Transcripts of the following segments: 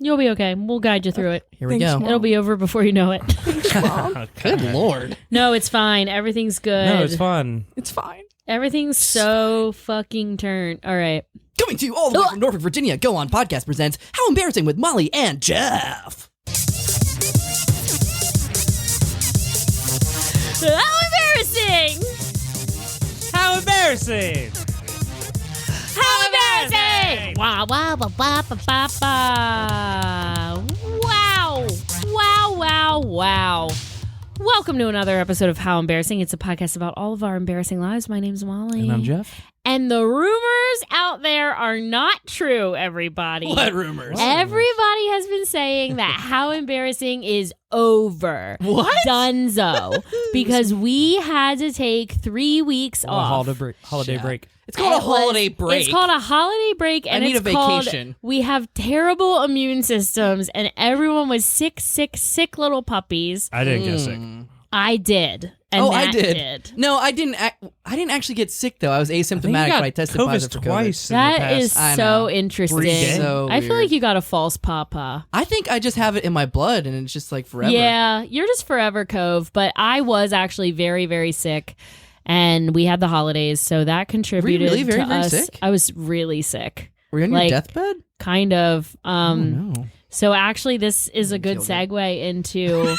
You'll be okay. We'll guide you through it. Here we go. Mom. It'll be over before you know it. Good Lord. No, it's fine. Everything's good. No, it's fun. It's fine. Everything's so fucking turned. All right. Coming to you all the way from Norfolk, Virginia, Go On Podcast presents How Embarrassing with Molly and Jeff. How embarrassing! How embarrassing! How embarrassing! Wow, wow, ba, ba, ba, ba, ba. Wow. Wow, wow, wow. Welcome to another episode of How Embarrassing. It's a podcast about all of our embarrassing lives. My name's Molly. And I'm Jeff. And the rumors out there are not true, everybody. What rumors? Everybody has been saying that How Embarrassing is over. What? Dunzo. Because we had to take 3 weeks off. Holiday break. It's called a holiday break. It's called a holiday break, and I need it's a vacation. Called, we have terrible immune systems, and everyone was sick little puppies. I didn't get sick. I did. And I Matt did. No, I didn't. I didn't actually get sick though. I was asymptomatic, but I tested positive for COVID. Twice. That is so interesting. 3 days. So I feel weird. like you got a false papa. I think I just have it in my blood, and it's just like forever. Yeah, you're just forever Cove. But I was actually very, very sick, and we had the holidays, so that contributed really very, to very us. sick? I was really sick. Were you on your deathbed? Kind of. Oh no. So actually, this is a good segue into.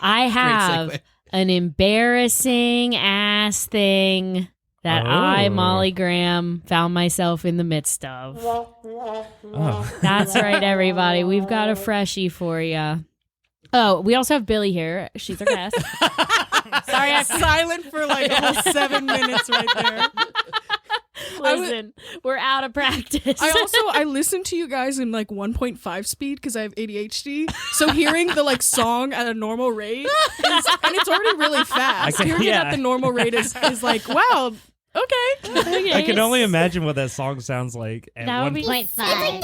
I have segue. an embarrassing ass thing that I, Molly Graham, found myself in the midst of. Oh. That's right, everybody. We've got a freshie for you. Oh, we also have Billie here. She's our guest. Sorry, I Silent for like a whole 7 minutes right there. Listen, we're out of practice. I listen to you guys in like 1.5 speed because I have ADHD. So hearing the like song at a normal rate and it's already really fast. Hearing it at the normal rate is like, wow, okay. I can only imagine what that song sounds like at That would be 1.5.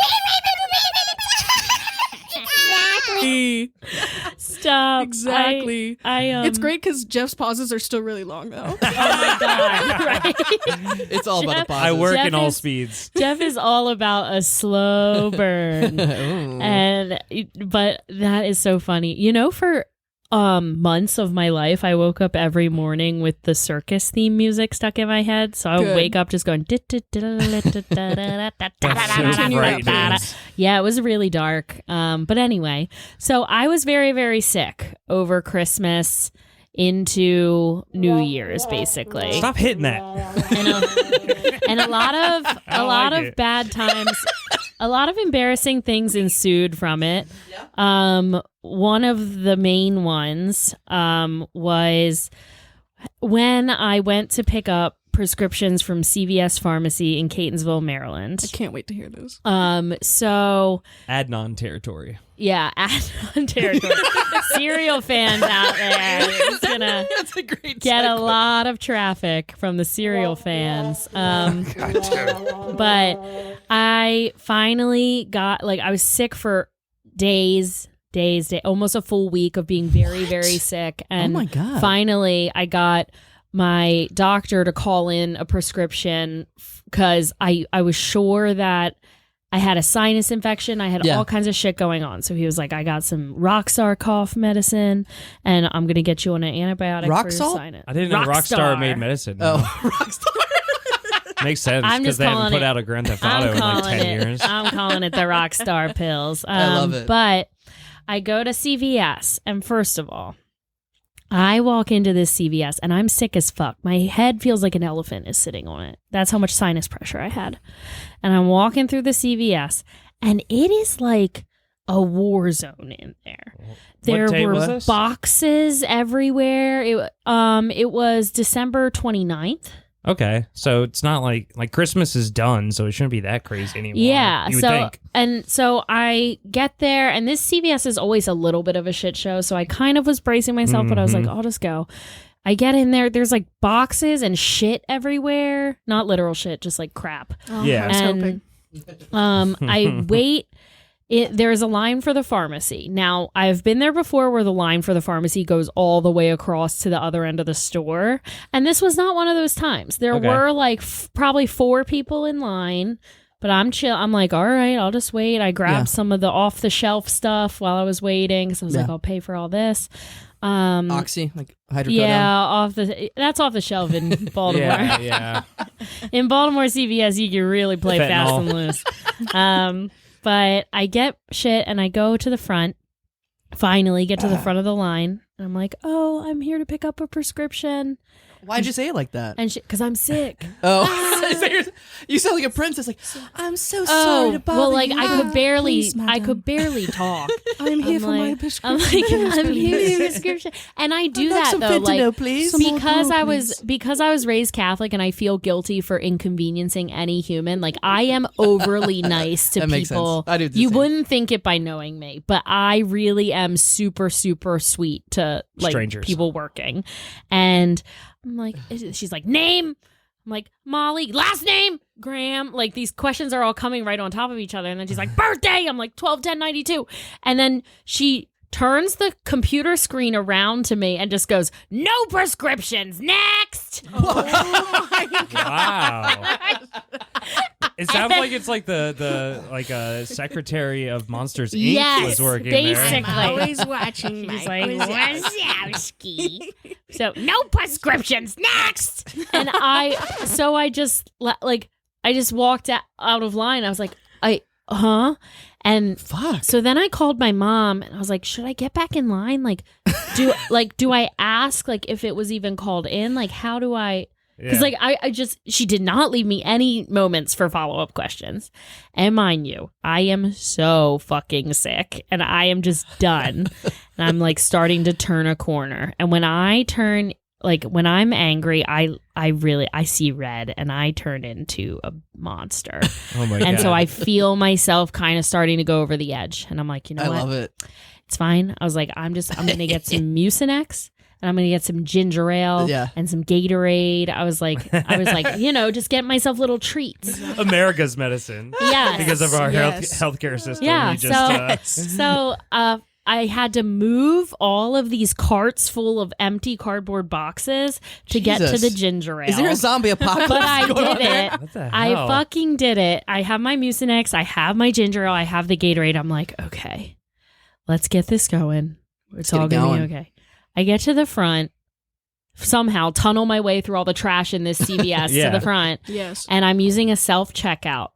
Stop. Exactly. It's It's great because Jeff's pauses are still really long though. Oh my God. Right? It's all about the pauses. I work Jeff in all is- speeds. Jeff is all about a slow burn. But that is so funny. You know, for months of my life, I woke up every morning with the circus theme music stuck in my head. So I would Good. wake up just going. Yeah, it was really dark. But anyway, so I was very, very sick over Christmas into New Year's, basically. Stop hitting that. And a lot of bad times, a lot of embarrassing things ensued from it. One of the main ones was when I went to pick up prescriptions from CVS Pharmacy in Catonsville, Maryland. I can't wait to hear this. So Adnon territory. yeah, Adnon territory. Serial fans out there. It's gonna That's a great get a segue. lot of traffic from the serial fans. But I finally got, like, I was sick for days, almost a full week of being very, very sick. And my God. finally I got my doctor to call in a prescription because I was sure that I had a sinus infection. I had all kinds of shit going on. So he was like, I got some Rockstar cough medicine, and I'm going to get you on an antibiotic for your Roxalt? sinus. I didn't know Rockstar made medicine. Oh, Rockstar. Makes sense I'm because just they haven't calling put it- out a Grand Theft Auto in like 10 years. I'm calling it the Rockstar pills. I love it. But I go to CVS, and first of all, I walk into this CVS, and I'm sick as fuck. My head feels like an elephant is sitting on it. That's how much sinus pressure I had. And I'm walking through the CVS, and it is like a war zone in there. There day were was this? boxes everywhere. It was December 29th. Okay, so it's not like Christmas is done, so it shouldn't be that crazy anymore. Yeah, you would think. So I get there, and this CVS is always a little bit of a shit show, so I kind of was bracing myself, but I was like, I'll just go. I get in there, there's like boxes and shit everywhere. Not literal shit, just like crap. Oh, Yeah. I was hoping. I wait. There's a line for the pharmacy. Now, I've been there before where the line for the pharmacy goes all the way across to the other end of the store. And this was not one of those times. There were like probably 4 people in line But I'm chill. I'm like, all right, I'll just wait. I grabbed some of the off the shelf stuff while I was waiting. So I was like, I'll pay for all this. Oxy, like hydrocodone. Yeah, that's off the shelf in Baltimore. Yeah. In Baltimore CVS, you can really play fast and loose. But I get shit and I go to the front. Finally, get to the front of the line. And I'm like, oh, I'm here to pick up a prescription. Why'd you say it like that? And because I'm sick. Oh, you sound like a princess. Like, I'm so sorry to bother well, like you. I could Please, barely talk. I'm here for my I'm prescription. like, I'm here for prescription, and I do that some though, fentanyl, like please. because I was raised Catholic, and I feel guilty for inconveniencing any human. Like I am overly nice to That makes people. sense. I do the You same. wouldn't think it by knowing me, but I really am super, super sweet to like Strangers. people working, and I'm like, she's like, name. I'm like, Molly, last name, Graham. Like these questions are all coming right on top of each other. And then she's like, birthday. I'm like, 12/10/92. And then she turns the computer screen around to me and just goes, no prescriptions, next. Oh my God. Wow. It sounds like it's like the like a secretary of Monsters Inc. Yes, was working basically. there. Always watching She's my like, Wazowski. So no prescriptions, next. And I just walked out of line. I was like, and Fuck. so then I called my mom and I was like, should I get back in line? Like, do I ask like if it was even called in? Like, how do I? Because like she did not leave me any moments for follow-up questions. And mind you, I am so fucking sick and I am just done. And I'm like starting to turn a corner. And when I turn, like when I'm angry, I see red and I turn into a monster. Oh my God. And so I feel myself kind of starting to go over the edge. And I'm like, you know I what? love it. It's fine. I was like, I'm going to get some Mucinex. And I'm going to get some ginger ale and some Gatorade. I was like, just get myself little treats. America's medicine. Yes. Because of our Yes. healthcare system. Yeah. We just, So I had to move all of these carts full of empty cardboard boxes to get to Jesus. the ginger ale. Is there a zombie apocalypse? But I going on did there? it. What the I hell? fucking did it. I have my Mucinex. I have my ginger ale. I have the Gatorade. I'm like, okay, let's get this going. It's all get it going to going. be okay. I get to the front, somehow tunnel my way through all the trash in this CVS Yeah. to the front, Yes. and I'm using a self-checkout.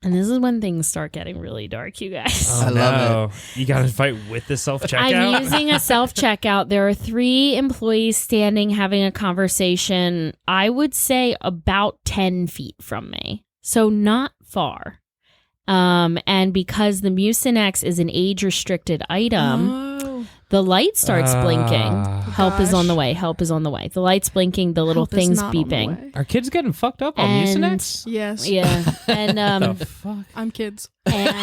And this is when things start getting really dark, you guys. Oh, I love it. You got to fight with the self-checkout? I'm using a self-checkout. There are 3 employees standing having a conversation, I would say about 10 feet from me. So not far. And because the Mucinex is an age-restricted item, the light starts blinking. Help is on the way. Help is on the way. The light's blinking. The little Help is thing's not on the beeping. way. Are kids getting fucked up on And- Mucinex? Yes. Yeah. And The fuck? I'm kids. and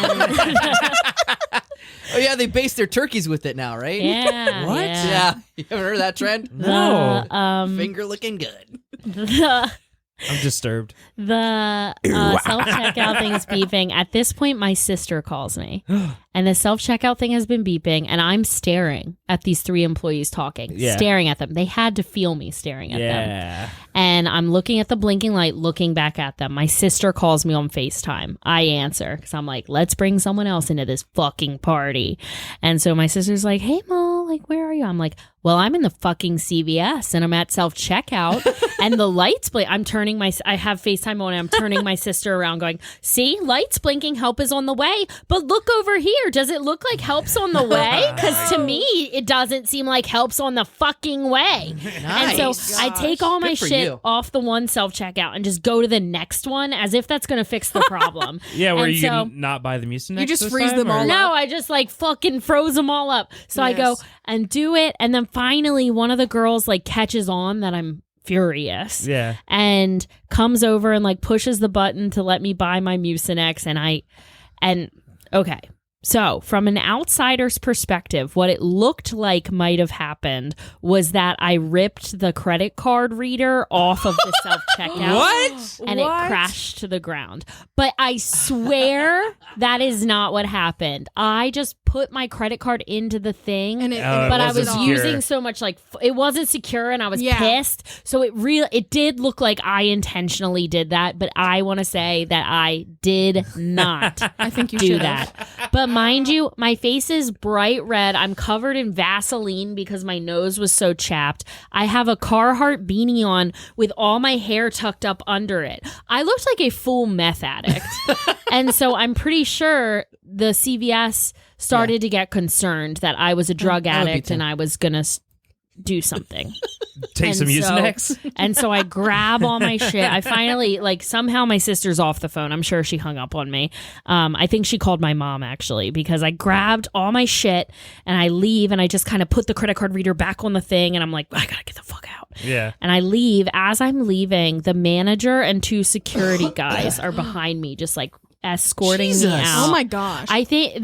Oh yeah, they base their turkeys with it now, right? yeah. What? Yeah. You ever heard of that trend? No. Finger looking good. I'm disturbed. The self-checkout thing is beeping. At this point, my sister calls me. And the self-checkout thing has been beeping. And I'm staring at these 3 employees talking. Yeah. Staring at them. They had to feel me staring at them. Yeah. And I'm looking at the blinking light, looking back at them. My sister calls me on FaceTime. I answer because I'm like, let's bring someone else into this fucking party. And so my sister's like, hey, Mo, like, where are you? I'm like, well, I'm in the fucking CVS and I'm at self-checkout and the lights blink. I have FaceTime on and I'm turning my sister around going, see, lights blinking, help is on the way. But look over here. Does it look like help's on the way? Because to me, it doesn't seem like help's on the fucking way. Nice. And so I take all my Good for shit you. off the one self-checkout and just go to the next one as if that's going to fix the problem. Yeah, where And you so- can not buy the Mucinex You just this freeze time, them or- all No, I just like fucking froze them all up. So I go Yes. and do it. And then finally one of the girls like catches on that I'm furious Yeah. and comes over and like pushes the button to let me buy my Mucinex. And okay. So, from an outsider's perspective, what it looked like might have happened was that I ripped the credit card reader off of the self-checkout. What? And it crashed to the ground. But I swear that is not what happened. I just put my credit card into the thing, And but I was secure. using so much like it wasn't secure, and I was pissed. So it did look like I intentionally did that, but I want to say that I did not. I think you do should that. But mind you, my face is bright red. I'm covered in Vaseline because my nose was so chapped. I have a Carhartt beanie on with all my hair tucked up under it. I looked like a full meth addict. And so I'm pretty sure the CVS started to get concerned that I was a drug addict and I was going to do something. Take some Mucinex. And so I grab all my shit. I finally, somehow my sister's off the phone. I'm sure she hung up on me. I think she called my mom, actually, because I grabbed all my shit and I leave and I just kind of put the credit card reader back on the thing and I'm like, I gotta get the fuck out. Yeah. And I leave. As I'm leaving, the manager and 2 security guys are behind me, just escorting me out. Oh my gosh. I think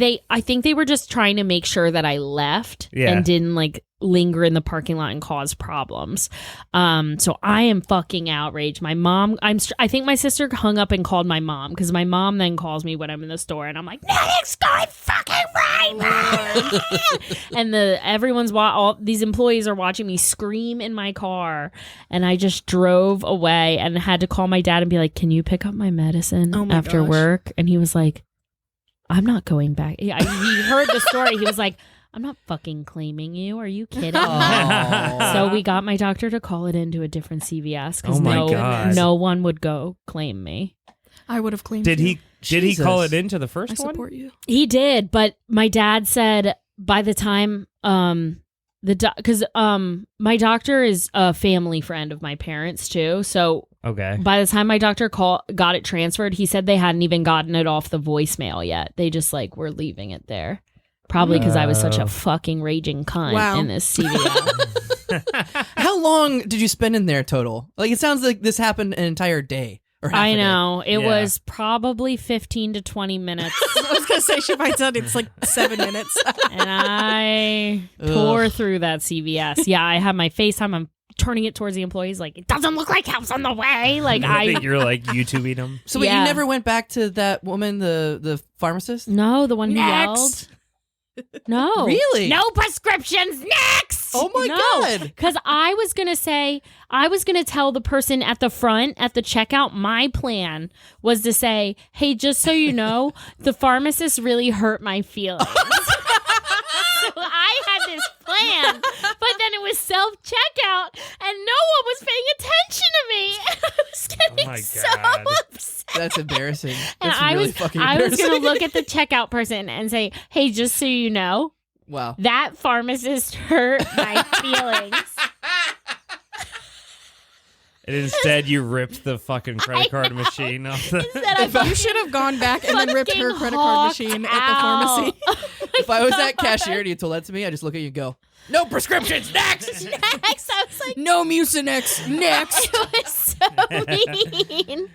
they were just trying to make sure that I left and didn't linger in the parking lot and cause problems. So I am fucking outraged. My mom, I think my sister hung up and called my mom because my mom then calls me when I'm in the store and I'm like, nothing's going fucking right. And all these employees are watching me scream in my car, and I just drove away and had to call my dad and be like, can you pick up my medicine after work? And he was like, I'm not going back. He heard the story. He was like, I'm not fucking claiming you. Are you kidding? So we got my doctor to call it into a different CVS because no one would go claim me. I would have claimed Did you. he call it into the first I one? support you. He did, but my dad said by the time because my doctor is a family friend of my parents too, so by the time my doctor got it transferred, he said they hadn't even gotten it off the voicemail yet. They just were leaving it there. Probably because I was such a fucking raging cunt in this CVS. How long did you spend in there total? It sounds like this happened an entire day. Or half I a day. know. It was probably 15 to 20 minutes. I was going to say, she might out it's 7 minutes. And I tore through that CVS. Yeah, I have my FaceTime. I'm turning it towards the employees it doesn't look like help's on the way. I think you're YouTubing them. So wait, you never went back to that woman, the pharmacist? No, the one who yelled. No. Really? No prescriptions. Next. Oh my God. Because I was going to tell the person at the front at the checkout, my plan was to say, hey, just so you know, the pharmacist really hurt my feelings. So I had this plan, but then it was self-checkout and no one was paying attention to me. I was getting so upset. That's embarrassing. And That's really fucking I embarrassing. was going to look at the checkout person and say, hey, just so you know, wow, that pharmacist hurt my feelings. And instead, you ripped the fucking credit card machine off the... You should have gone back and then ripped her credit card machine at the pharmacy. If I was that cashier and you told that to me, I'd just look at you and go, no prescriptions, next! Next, I was like, no Mucinex, next! it was so mean.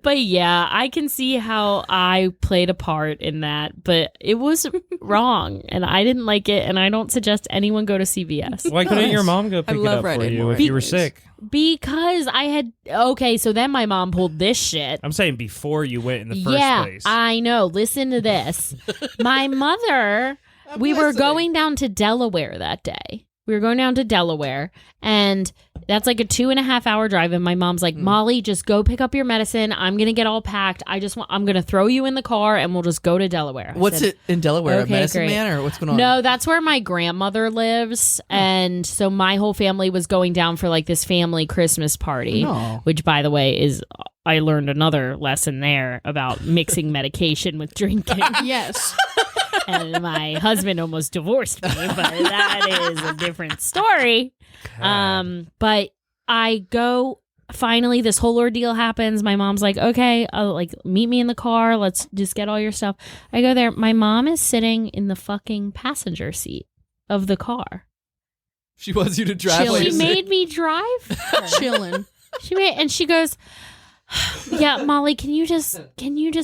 But yeah, I can see how I played a part in that, but it was wrong, and I didn't like it, and I don't suggest anyone go to CVS. Why couldn't your mom go pick it love up for Reddit you more. if you were sick? Because I had... Okay, so then my mom pulled this shit. I'm saying before you went in the first place. I know. Listen to this. My mother... We were going down to Delaware that day. We were going down to Delaware, and that's a 2.5 hour drive. And my mom's like, Molly, just go pick up your medicine. I'm going to get all packed. I'm going to throw you in the car and we'll just go to Delaware. What's it in Delaware? Okay, a medicine great. man or what's going on? No, that's where my grandmother lives. And so my whole family was going down for this family Christmas party, which by the way is... I learned another lesson there about mixing medication with drinking. Yes. And my husband almost divorced me, but that is a different story. But I go, finally, this whole ordeal happens. My mom's like, okay, meet me in the car. Let's just get all your stuff. I go there. My mom is sitting in the fucking passenger seat of the car. She wants you to drive. She made me drive. Chilling. She goes, yeah, Molly, can you just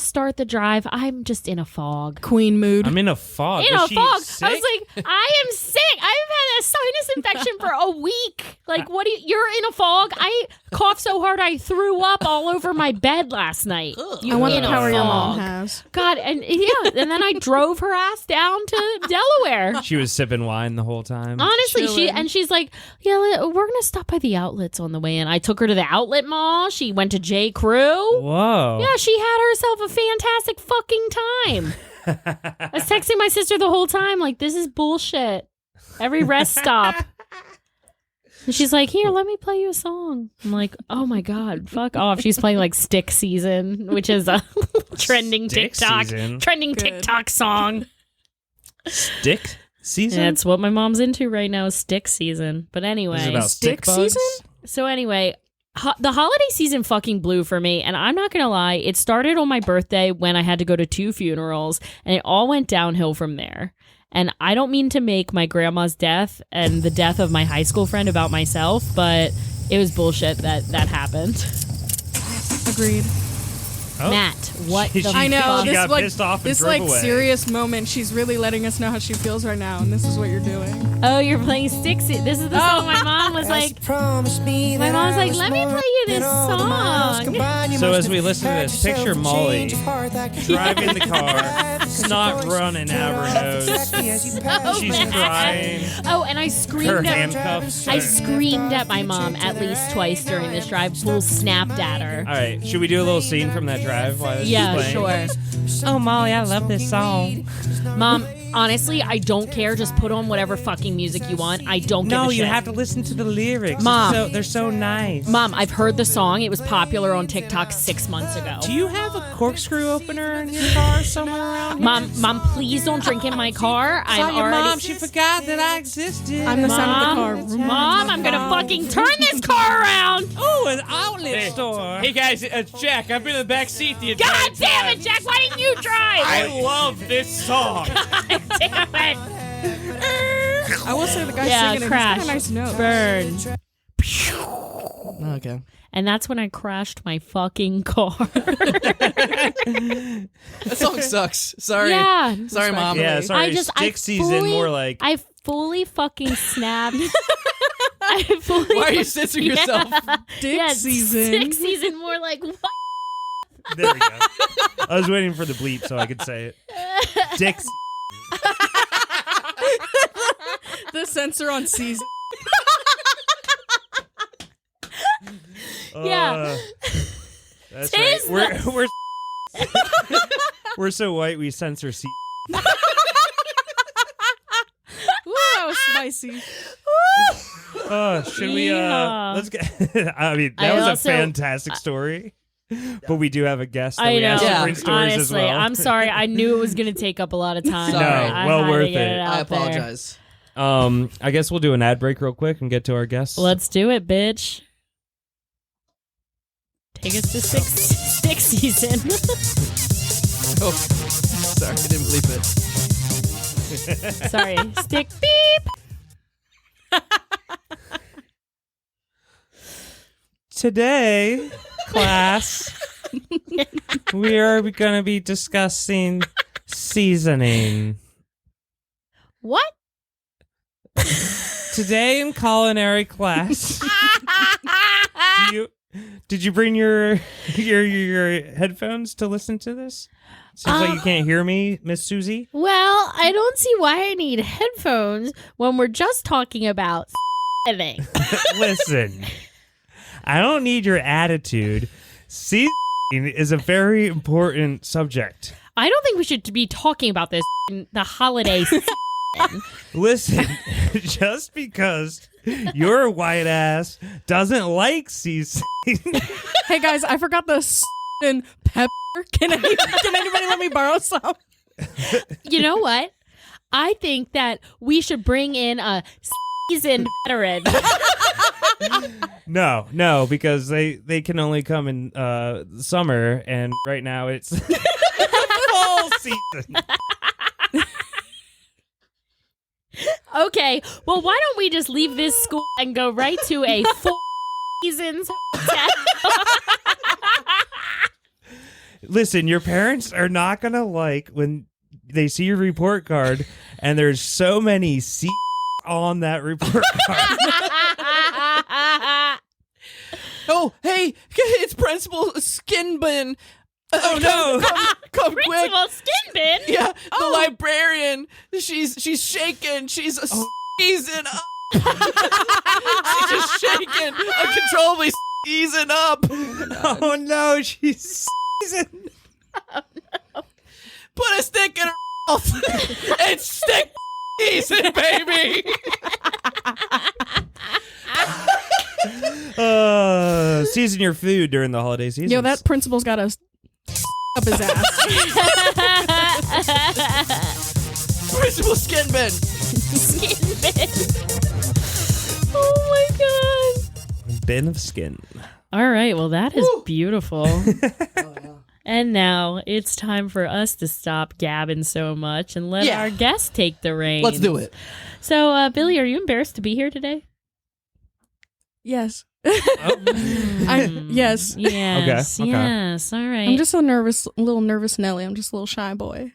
start the drive? I'm just in a fog. Queen mood. I'm in a fog. In Was a she fog. sick? I was like, I am sick. I've had a sinus infection for a week. What do you're in a fog? I coughed so hard I threw up all over my bed last night. I want the power your mom has. God, and then I drove her ass down to there. She was sipping wine the whole time. Honestly, Chilling. she's like, yeah, we're gonna stop by the outlets on the way in. I took her to the outlet mall. She went to J. Crew. Whoa. Yeah, she had herself a fantastic fucking time. I was texting my sister the whole time, like, this is bullshit. Every rest stop. And she's like, here, let me play you a song. I'm like, oh my God, fuck off. She's playing like Stick Season, which is a trending Stick TikTok. Season? Trending Good. TikTok song. Stick season? That's what my mom's into right now is Stick Season. But anyway. Is it about Stick stick bugs? season? So anyway, the holiday season fucking blew for me, and I'm not gonna lie, it started on my birthday when I had to go to 2 funerals, and it all went downhill from there. And I don't mean to make my grandma's death and the death of my high school friend about myself, but it was bullshit that happened. Agreed. Oh. Matt, what the I know. fuck? She This got like pissed off and this drove like away. serious moment. She's really letting us know how she feels right now, and this is what you're doing. Oh, you're playing Stick Season. This is the song my mom was like. My mom was like, let me play you this song. So as we listen to this, picture Molly driving the car, snot running out of her nose. She's crying. Oh, and I Her screamed at handcuffs. I screamed at my mom at least twice during this drive. Full snapped at her. All right, should we do a little scene from that drive while this Yeah, is playing? sure. Oh, Molly, I love this song. Mom, honestly, I don't care. Just put on whatever fucking music you want. I don't give a shit. No, you have to listen to the lyrics. Mom. They're so nice. Mom, I've heard the song. It was popular on TikTok 6 months ago. Do you have a corkscrew opener in your car somewhere around here? Mom, please don't drink in my car. I'm your already. mom. She forgot that I existed. I'm the sound of the car. Mom, I'm gonna fucking turn this car around. Oh, an outlet store. Hey guys, it's Jack. I've been in the back seat the entire God time. damn it, Jack! Why didn't you drive? I love this song. God damn it! I will say the guy Yeah, singing crash. it. He's got a nice note. Burn. Okay. And that's when I crashed my fucking car. That song sucks. Sorry. Yeah. Sorry, Mom. Yeah, sorry. I Stick season, more like. I fully fucking snapped. I fully. Why are you censoring yourself? Dick season. Stick season, more like what? There we go. I was waiting for the bleep so I could say it. Dick. The censor on season. Yeah. That's Tis right. We're so white we censor C. Ooh, that was spicy. Should we Yeah. let's get I mean that I was also- a fantastic story. But we do have a guest that I we know. asked to Yeah. bring stories Honestly, as well. I'm sorry. I knew it was going to take up a lot of time. Sorry. I well had to worth get it. out I there. apologize. I guess we'll do an ad break real quick and get to our guests. Let's do it, bitch. Take us to Stick Season. Oh, sorry, I didn't bleep it. Sorry. Stick beep. Today, class, we are going to be discussing seasoning. What? Today in culinary class, did you bring your headphones to listen to this? Seems like you can't hear me, Miss Susie. Well, I don't see why I need headphones when we're just talking about thing. Listen, I don't need your attitude. Seasoning is a very important subject. I don't think we should be talking about this in the holiday season. Listen, just because your white ass doesn't like seasoning. Hey guys, I forgot the and pepper. Can anybody let me borrow some? You know what? I think that we should bring in a seasoned veteran. No, because they can only come in summer, and right now it's fall season. Okay, well, why don't we just leave this school and go right to a 4 seasons hotel? Listen, your parents are not gonna like when they see your report card and there's so many C on that report card. Oh, hey, it's Principal Skinbin. Oh no! Come quick! Principal Skin Bin. Yeah, the librarian. She's shaking. She's sneezing up. She's just shaking, uncontrollably sneezing up. Oh no, she's sneezing. Oh, no. Put a stick in her mouth and stick sneezing, baby. Season your food during the holiday season. Yo, that principal's got a up his ass. Principal Skin Bin. Skin Bin. Oh my god. bin of skin. All right, well that is beautiful. And now it's time for us to stop gabbing so much and let our guest take the reins. Let's do it. So, Billy, are you embarrassed to be here today? Yes. Yes. Yes. Yes. Okay. Yes. All right. I'm just a little nervous Nelly. I'm just a little shy boy.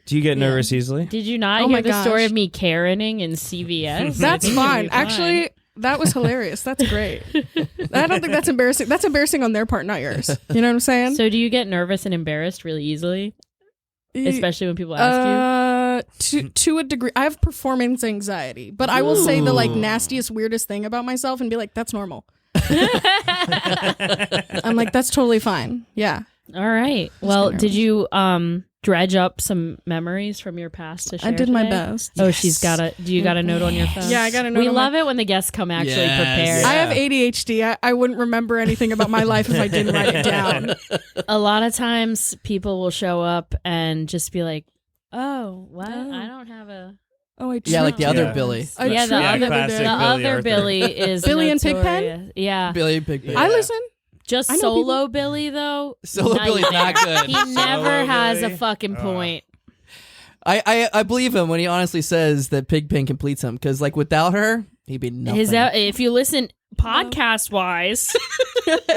Do you get nervous easily? Did you not Oh hear my the story gosh. of me Karening in CVS? That's fine. Actually, that was hilarious. That's great. I don't think that's embarrassing. That's embarrassing on their part, not yours. You know what I'm saying? So do you get nervous and embarrassed really easily? Especially when people ask to a degree. I have performance anxiety, but I will say the like nastiest, weirdest thing about myself and be like, that's normal. I'm like, that's totally fine. Yeah. you? All right. Well, did you dredge up some memories from your past to share I did my today? best. Oh, she's got a. Do you got a note on your phone? Yeah, I got a note We on love it when the guests come actually prepared. I have ADHD. I wouldn't remember anything about my life if I didn't write it down. A lot of times people will show up and just be like, "Oh, what? I don't have a." Oh, I Yeah, like the other Yeah. Billy. Yeah, the Yeah, other, classic the Billy other Arthur. Billy is Billy and notorious. Pigpen? Yeah, Billy Big Big. I listen. just I know solo Billy though. Solo Billy's not good. He never has a Billy? fucking point. I believe him when he honestly says that Pigpen completes him, because like without her, he'd be nothing. If you listen podcast wise,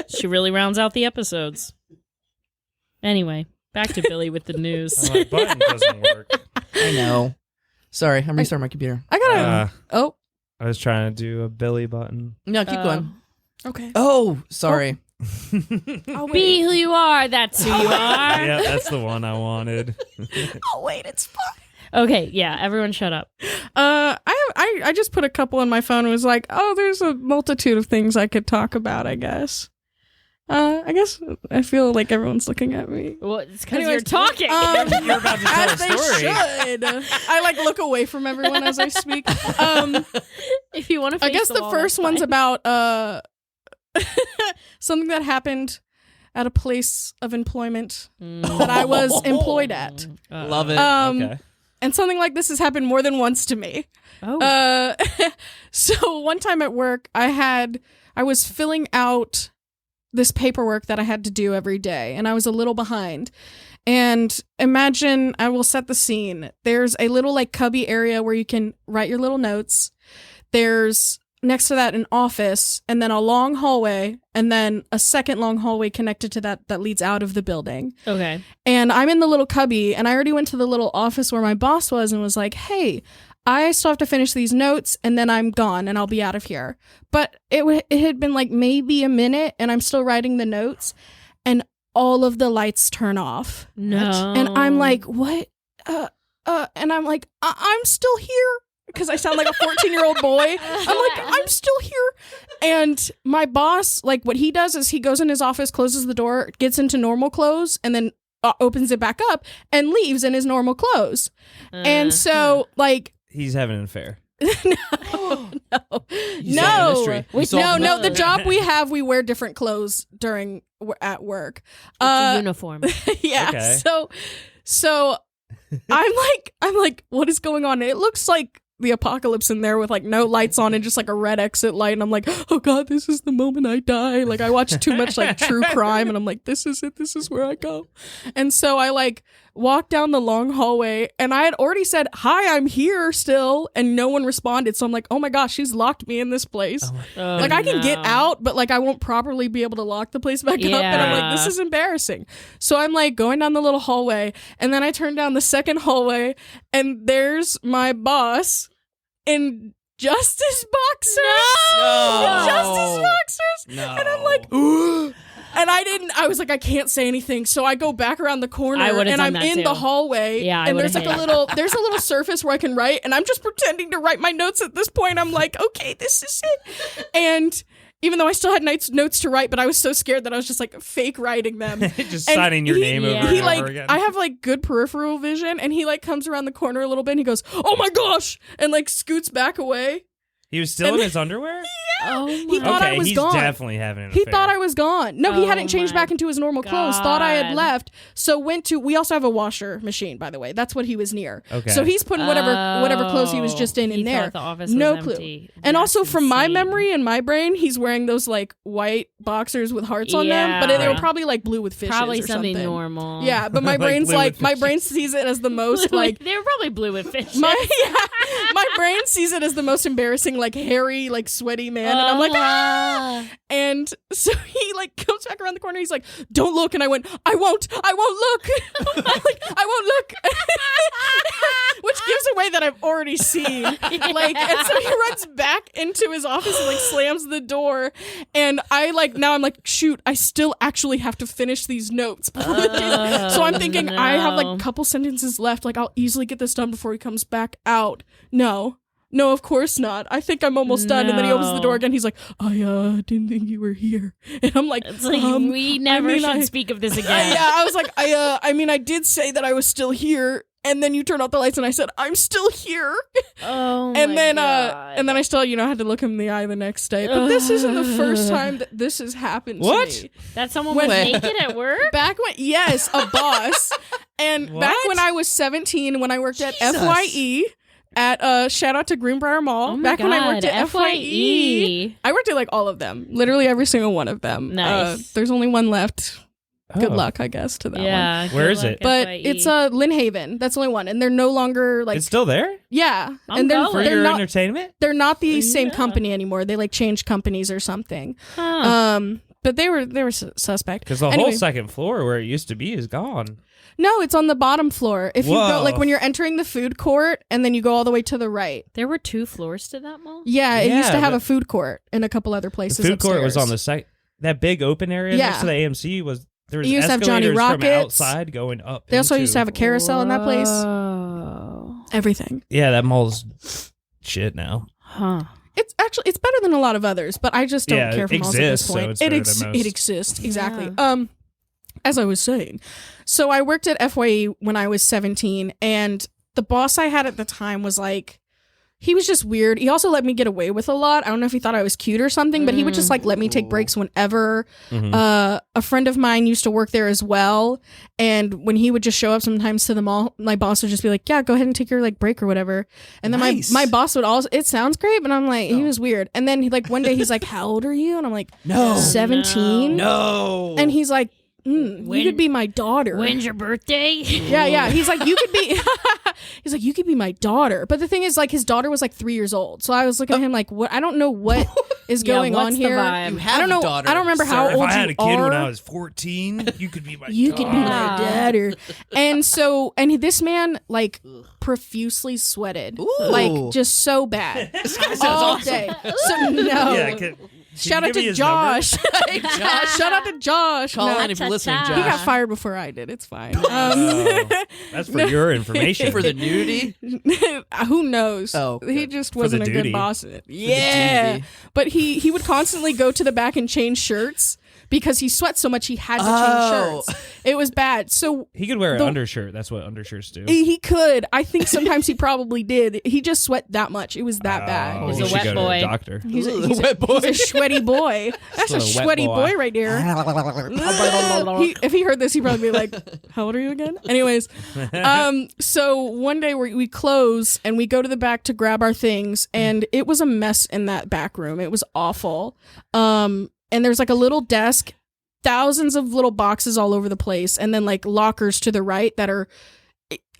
she really rounds out the episodes. Anyway, back to Billy with the news. My button doesn't work. I know. Sorry, I'm restarting my computer. I gotta. Oh, I was trying to do a Billy button. No, keep going. okay. Oh, sorry. Oh, wait. Be who you are. That's who you are. Yeah, that's the one I wanted. Oh wait, it's fine. Okay, yeah. Everyone, shut up. I just put a couple in my phone and was like, oh, there's a multitude of things I could talk about, I guess. I feel like everyone's looking at me. Well, it's because Anyways, you're talking. You're about to tell As a they story. should. I like look away from everyone as I speak. If you want to, I guess the first one's about something that happened at a place of employment that I was employed at. Love it. Okay. And something like this has happened more than once to me. Oh, So one time at work, I was filling out this paperwork that I had to do every day, and I was a little behind. And imagine, I will set the scene. There's a little like cubby area where you can write your little notes. There's next to that an office, and then a long hallway, and then a second long hallway connected to that leads out of the building. okay. And I'm in the little cubby, and I already went to the little office where my boss was and was like, hey, I still have to finish these notes, and then I'm gone, and I'll be out of here. But it had been like maybe a minute, and I'm still writing the notes, and all of the lights turn off. No. And I'm like, what? And I'm like, I'm still here. Because I sound like a 14-year-old boy. I'm like, I'm still here. And my boss, like what he does is he goes in his office, closes the door, gets into normal clothes, and then opens it back up and leaves in his normal clothes. And so, like... He's having an affair. No. You solved the mystery. You solved the No, the mystery. job we have, we wear different clothes at work. It's a uniform. Yeah. Okay. So I'm like, what is going on? And it looks like the apocalypse in there with like no lights on and just like a red exit light. And I'm like, oh God, this is the moment I die. Like I watch too much like true crime and I'm like, this is it. This is where I go. And so I like walked down the long hallway and I had already said, hi, I'm here still. And no one responded. So I'm like, oh my gosh, she's locked me in this place. Oh, Like I can get no. out, but like I won't properly be able to lock the place back up. And I'm like, this is embarrassing. So I'm like going down the little hallway, and then I turn down the second hallway, and there's my boss in justice boxers. No. Justice boxers. No. And I'm like, ooh. And I was like, I can't say anything. So I go back around the corner and I'm in the hallway. Yeah, and there's like a little surface where I can write, and I'm just pretending to write my notes at this point. I'm like, okay, this is it. And even though I still had notes to write, but I was so scared that I was just like fake writing them. Just signing your name over and over again. I have like good peripheral vision, and he like comes around the corner a little bit and he goes, "Oh my gosh," and like scoots back away. He was still in his underwear? Oh he thought I was he's gone. Definitely having an He affair. thought I was gone. No, he hadn't changed back into his normal clothes. Thought I had left. So we also have a washer machine, by the way. That's what he was near. Okay. So he's putting whatever clothes he was just in there. The office no was clue. Empty. And That's also from my insane. memory and my brain, he's wearing those like white boxers with hearts on them, but they were probably like blue with fishes Probably or something something. normal. Yeah, but my Like brain's blue like with my fishes. brain sees it as the most like they were probably blue with fish. my brain sees it as the most embarrassing, like hairy, like sweaty man, and I'm like, ah! And so he like comes back around the corner. He's like, "Don't look," and I went, "I won't look." I'm like, "I won't look," which gives away that I've already seen. Like, and so he runs back into his office and like slams the door, and I'm like, shoot, I still actually have to finish these notes. So I'm thinking I have like a couple sentences left. Like I'll easily get this done before he comes back out. No, of course not. I think I'm almost done. And then he opens the door again. He's like, I didn't think you were here. And I'm like, It's like we never should speak of this again. Yeah, I was like, I did say that I was still here. And then you turned off the lights and I said, I'm still here. Oh, and my then God. and then I still, had to look him in the eye the next day. But this isn't the first time that this has happened to me. That someone was naked at work? Back when, yes, a boss. And back when I was 17, when I worked at FYE, at shout out to Greenbrier Mall. Oh my back God, when I worked at FYE. I worked at like all of them, literally every single one of them. Nice. There's only one left. Good Oh. luck, I guess, to that one. Yeah. Where is it? But FYE. it's Lynn Haven. That's the only one, and they're no longer like It's still there? yeah. I'm And going. For they're your not entertainment? they're not the same Yeah. company anymore. They like changed companies or something. Huh. But they were suspect. Because the whole second floor where it used to be is gone. No, it's on the bottom floor. If you go Whoa. like when you're entering the food court and then you go all the way to the right. There were 2 floors to that mall? Yeah, it used to Yeah, have but- a food court and a couple other places. The food court was upstairs. on the site. That big open area Yeah. next to the AMC was there was It used to have Johnny escalators from Rockets. outside going up. They also into- used to have a carousel in that place. Oh. Everything. Yeah, that mall's shit now. Huh. It's better than a lot of others, but I just don't Yeah, care for it malls at this exists, so point. it's better than most. It exists, exactly. Yeah. As I was saying, so I worked at FYE when I was 17, and the boss I had at the time was like, he was just weird. He also let me get away with a lot. I don't know if he thought I was cute or something, but he would just like let me take breaks whenever. Mhm. A friend of mine used to work there as well, and when he would just show up sometimes to the mall, my boss would just be like, "Yeah, go ahead and take your like break or whatever." And then Nice. my boss would also, "It sounds great," but I'm like, he was weird. And then like one day he's like, "How old are you?" And I'm like, No. 17. No. And he's like, you could be my daughter. When's your birthday? Yeah. He's like, you could be. He's like, you could be my daughter. But the thing is, like, his daughter was like 3 years old. So I was looking at him like, what? I don't know what is going what's on the here. vibe? You have I don't know. a daughter, I don't remember how sir. If old I had a you kid are. when I was 14, you could be my You could be my Yeah. daughter. And so, and this man like profusely sweated, Ooh. like just so bad This guy sounds all awesome. day. So no. Yeah, Shout out give me to his Josh. Hey, Josh. Shout out to Josh. Call No, in if you're listening, Ta-ta. Josh. he got fired before I did. It's fine. Oh, that's for your information. For the nudity. Who knows? Oh, he good. just the wasn't a duty. good boss. Yeah, duty. but he would constantly go to the back and change shirts because he sweat so much he had to Oh. change shirts. It was bad. So He could wear an The- undershirt. That's what undershirts do. he could. I think sometimes he probably did. He just sweat that much. It was that bad. Oh, He's you a should wet go to boy. a doctor. He's a Wet boy. He's a sweaty boy. That's a Little wet sweaty boy. boy right there. If he heard this, he'd probably be like, "How old are you again?" Anyways, so one day we close and we go to the back to grab our things, and it was a mess in that back room. It was awful. And there's like a little desk, thousands of little boxes all over the place, and then like lockers to the right that are.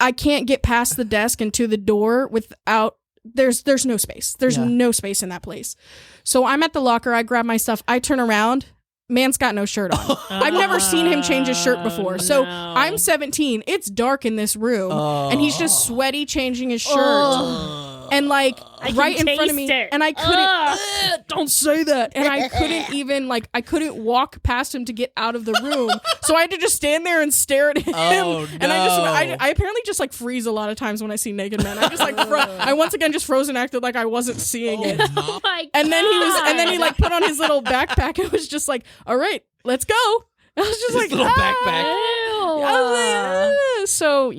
I can't get past the desk and to the door without. There's no space. There's Yeah. no space in that place. So I'm at the locker. I grab my stuff. I turn around. Man's got no shirt on. I've never seen him change his shirt before. So no. I'm 17. It's dark in this room, and he's just sweaty changing his shirt. and like right in taste front of me, it. and I couldn't. Don't say that. And I couldn't even I couldn't walk past him to get out of the room, so I had to just stand there and stare at him. Oh, And I apparently just like freeze a lot of times when I see naked men. I just like I once again just froze and acted like I wasn't seeing it. Oh my God. And then he like put on his little backpack and was just like, all right, let's go. I was just like, little backpack. Ew. I was like, so,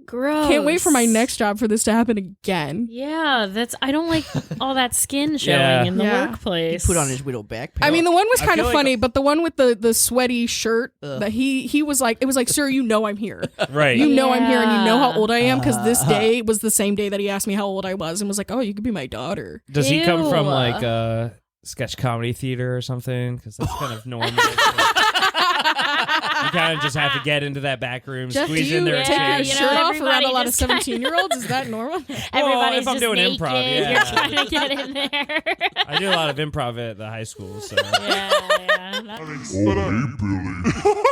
Gross. can't wait for my next job for this to happen again. Yeah, I don't like all that skin showing in the Yeah. workplace. Put on his little backpack. I mean, the one was kind of feel like funny, but the one with the sweaty shirt that he was like, it was like, sir, I'm here. Right. You know I'm here, and you know how Yeah. old I am, because this day was the same day that he asked me how old I was and was like, oh, you could be my daughter. Does he come from Ew. like sketch comedy theater or something? Because that's kind of normal. You kind of just have to get into that back room, Jeff, do squeeze you in there and take your change. shirt off around a everybody lot of just kinda- 17-year-olds? Is that normal? Everybody's if I'm just doing naked. improv, yeah. You're trying to get in there. I do a lot of improv at the high school, so yeah. Oh, hey, Billy.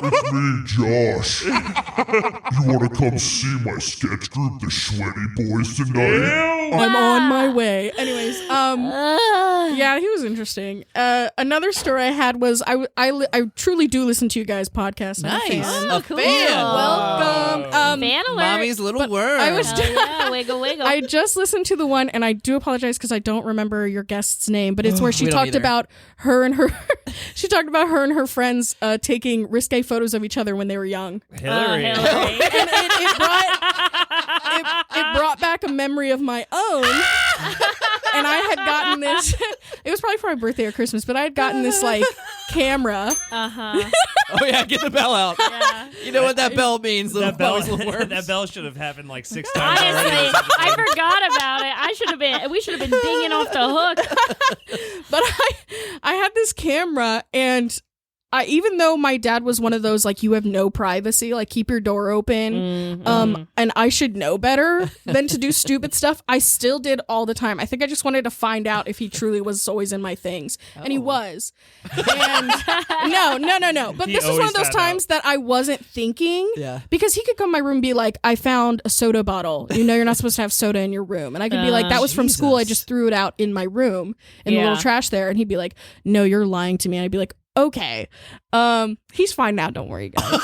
It's me, Josh. You want to come see my sketch group, the Sweaty Boys, tonight? I'm on my way. Anyways, yeah, he was interesting. Another story I had was I truly do listen to you guys' podcast. I'm a fan. Nice. A cool. fan. Welcome. Fan alert. Mommy's little worm. I was Hell yeah, wiggle, wiggle. I just listened to the one, and I do apologize because I don't remember your guest's name, but it's where she We don't talked either. about her and her she talked about her and her friends taking risque photos of each other when they were young. Hillary. Hillary. And it brought back a memory of my own. And I had gotten this. It was probably for my birthday or Christmas, but I had gotten this like camera. Uh-huh. Oh yeah, get the bell out. Yeah. You know what that bell means? Little That bell, Mommy's little worms. that bell should have happened like 6 times Honestly, already. I forgot about it. We should have been dinging off the hook. But I had this camera, and even though my dad was one of those like, you have no privacy, like keep your door open, and I should know better than to do stupid stuff, I still did all the time. I think I just wanted to find out if he truly was always in my things, and he was. And no. But He this was one always of those found times that I wasn't thinking. Yeah. Because he could come in my room and be like, I found a soda bottle. You know, you're not supposed to have soda in your room. And I could be like, that was from school. I Jesus. just threw it out in my room in the Yeah. little trash there. And he'd be like, no, you're lying to me. And I'd be like, okay. He's fine now. Don't worry, guys.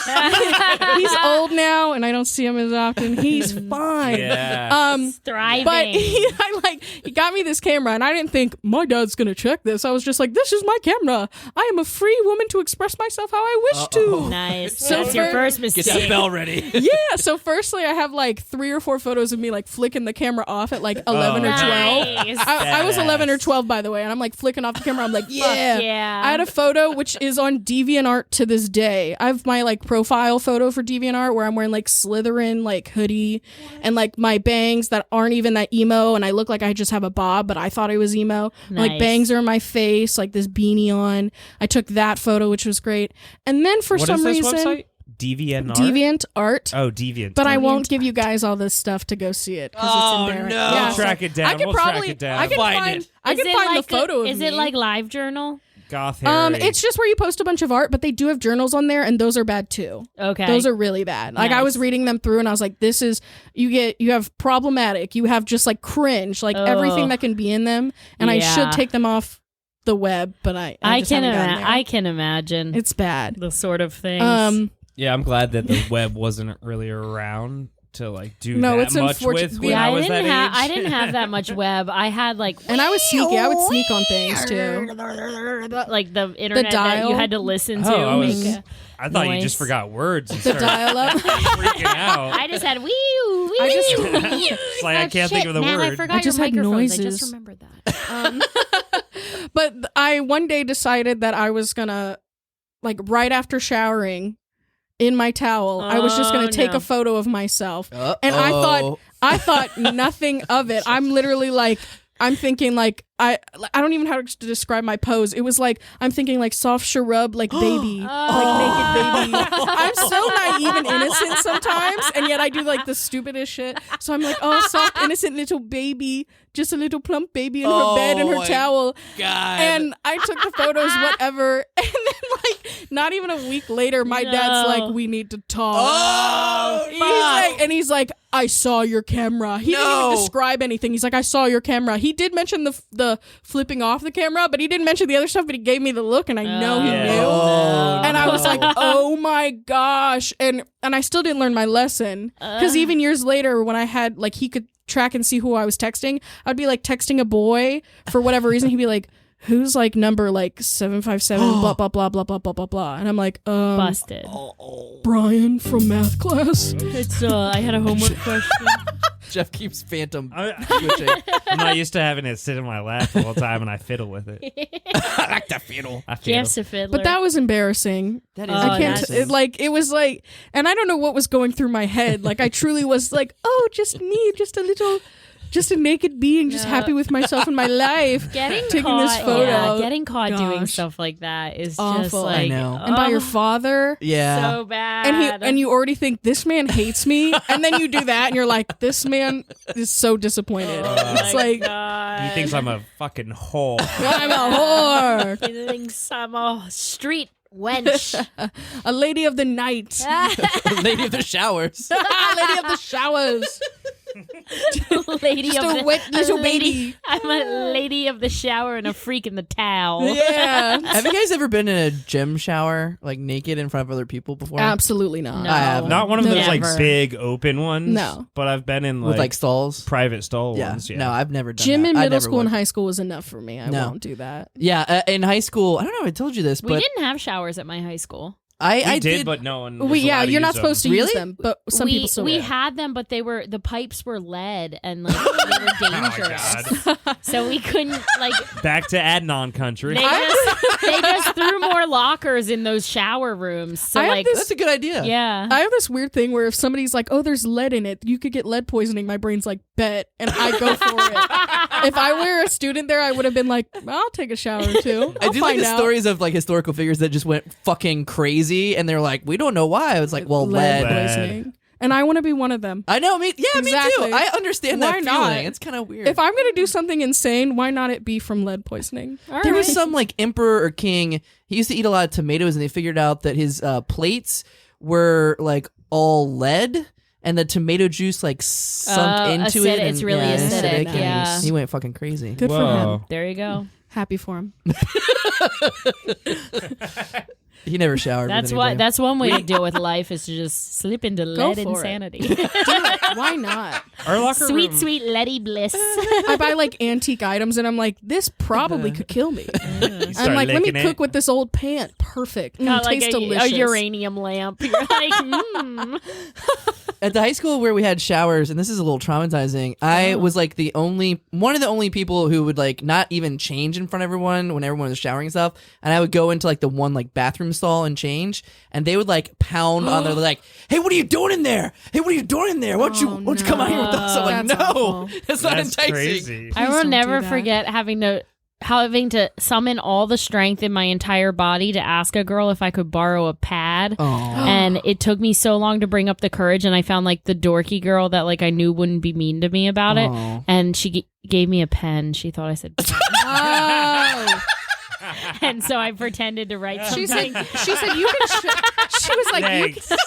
He's old now, and I don't see him as often. He's fine. Yeah. Thriving. But he got me this camera, and I didn't think my dad's gonna check this. I was just like, this is my camera. I am a free woman to express myself how I wish to. Nice. So That's your for- first Get mistake. that bell ready. Yeah. So firstly, I have like 3 or 4 photos of me like flicking the camera off at like 11 or 12. Nice. I was 11 or Badass. 12, by the way, and I'm like flicking off the camera. I'm like, yeah. yeah. I had a photo which is on DeviantArt to this day. I have my like profile photo for DeviantArt where I'm wearing like Slytherin like hoodie and like my bangs that aren't even that emo, and I look like I just have a bob, but I thought I was emo. And, like Nice. bangs are in my face, like this beanie on. I took that photo, which was great. And then for What some is this reason, website? DeviantArt? DeviantArt. Oh, Deviant. But I won't give you guys all this stuff to go see it because Oh, it's embarrassing. no. Yeah, We'll track it down. I could We'll track probably it down. I can Find find it. I Is can it find like the photo of Is me. it like Live Journal? Goth Harry. It's just where you post a bunch of art, but they do have journals on there, and those are bad too. Okay. Those are really bad. Like I was Nice. reading them through, and I was like, "This is you have problematic. You have just like cringe, like everything Ugh. that can be in them." And I Yeah. should take them off the web, but I just can haven't gotten there. I can imagine It's bad. the sort of things. Yeah, I'm glad that the web wasn't really around to like do No, that it's much unfortunate. with when Yeah, I I was didn't that have age. I didn't have that much web. I had like And I was sneaky. I would sneak on things too. like the internet that you dial. had to listen to. Oh, I was- make a I thought you noise. just forgot words. And The started dial-up. freaking out. I just had wee wee. I just- It's like I can't think of the man, word. I forgot I just your had microphones. I noises. just remembered that. But I one day decided that I was gonna, like, right after showering, in my towel, I was just gonna Oh, take no. a photo of myself, and I thought nothing of it. I'm literally like, I'm thinking like, I don't even know how to describe my pose. It was like I'm thinking like soft shrub, like baby, like naked baby. I'm so naive and innocent sometimes, and yet I do like the stupidest shit. So I'm like, oh, soft innocent little baby, just a little plump baby in her bed and her towel. God. And I took the photos, whatever. And then like not even a week later, my dad's like, we need to talk. Oh, He's like, I saw your camera. He didn't even describe anything. He's like, I saw your camera. He did mention the flipping off the camera, but he didn't mention the other stuff, but he gave me the look and I know he knew. And I was like, oh my gosh. And I still didn't learn my lesson. Because even years later when I had like he could track and see who I was texting, I'd be like texting a boy for whatever reason. He'd be like, who's like number like 757 blah blah blah blah blah blah blah blah, and I'm like busted. Brian from math class. It's I had a homework question. Jeff keeps phantom I'm not used to having it sit in my lap the whole time, and I fiddle with it. I like to fiddle. Jeff's a fiddler. But that was embarrassing. That is I can't. embarrassing. It was like, and I don't know what was going through my head. Like I truly was like, oh, just me, just a naked being, just happy with myself and my life. Taking this photo. Getting caught doing Gosh. stuff like that is Awful. just like I know. And by your father. Yeah. so bad. And you already think this man hates me, and then you do that, and you're like, this man is so disappointed. It's like God. He thinks I'm a fucking whore. I'm a whore, He thinks I'm a street wench. a lady of the night, Lady of the showers. lady of the showers. Lady Just of a the wet little lady. baby. I'm a lady of the shower and a freak in the towel. Yeah, Have you guys ever been in a gym shower, like naked in front of other people before? absolutely not. No. I have. Not one of those like Never. big open ones. No. But I've been in With like stalls? private stall Yeah. ones. Yeah. No, I've never done Gym that. in I middle never school and would. high school was enough for me. I No. won't do that. Yeah, in high school, I don't know if I told you this, We but didn't have showers at my high school. I did, but no one. You're not supposed to use Really? them, but some people still. we will. had them, but the pipes were lead and like they were dangerous. So we couldn't like Back to Adnan country. they just threw more lockers in those shower rooms. So I have like this- that's a good idea. yeah. I have this weird thing where if somebody's like, "Oh, there's lead in it," you could get lead poisoning. My brain's like, "Bet," and I go for it. If I were a student there, I would have been like, "I'll take a shower too." I I'll do like find the out. stories of like historical figures that just went fucking crazy, and they're like, we don't know why. I was like, well, lead. poisoning, and I want to be one of them. I know, me Exactly. too. I understand Why that not? feeling. It's kind of weird. If I'm gonna do something insane, why not it be from lead poisoning? There was some like emperor or king. He used to eat a lot of tomatoes, and they figured out that his plates were like all lead, and the tomato juice like sunk into it. It's and, really acidic. and Yeah. he went fucking crazy. Good for him. Whoa. There you go. Happy for him. He never showered. That's with why. anybody. That's one way to deal with life is to just slip into lead for it. insanity. Why not? Our locker Sweet, room. sweet leady bliss. I buy like antique items, and I'm like, this probably could kill me. You start I'm like, let me licking cook it. with this old pant. Perfect. Got like Tastes a delicious. uranium lamp. You're like, At the high school where we had showers, and this is a little traumatizing, I was like one of the only people who would like not even change in front of everyone when everyone was showering and stuff. And I would go into like the one like bathroom stall and change, and they would like pound on their like, "Hey, what are you doing in there? Hey, what are you doing in there? Why don't you come out here with us?" I'm like, That's "No, awful. that's not That's enticing." crazy. I will don't never do that. forget having to summon all the strength in my entire body to ask a girl if I could borrow a pad. And it took me so long to bring up the courage, and I found like the dorky girl that like I knew wouldn't be mean to me about it, and she gave me a pen. She thought I said pen. Oh. And so I pretended to write She something. said you can. She was like, you Thanks. can.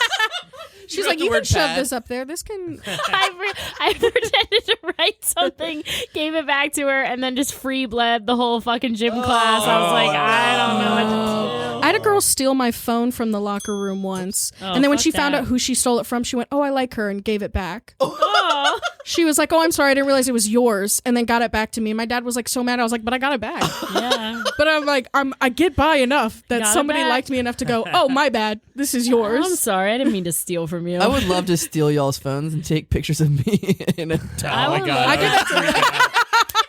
She's wrote like, the you can word shove pad. this up there. This can. I pretended to write something, gave it back to her, and then just free bled the whole fucking gym class. I was like, I don't know what to do. I had a girl steal my phone from the locker room once, and then when fuck she found that. out who she stole it from, she went, "Oh, I like her," and gave it back. Oh. She was like, "Oh, I'm sorry, I didn't realize it was yours," and then got it back to me. My dad was like so mad. I was like, "But I got it back." Yeah. But I'm like, I get by enough that Got it somebody back. liked me enough to go, "Oh, my bad. This is I'm yours." sorry. I didn't mean to steal from you. I would love to steal y'all's phones and take pictures of me in a towel. Oh my would god. love- I did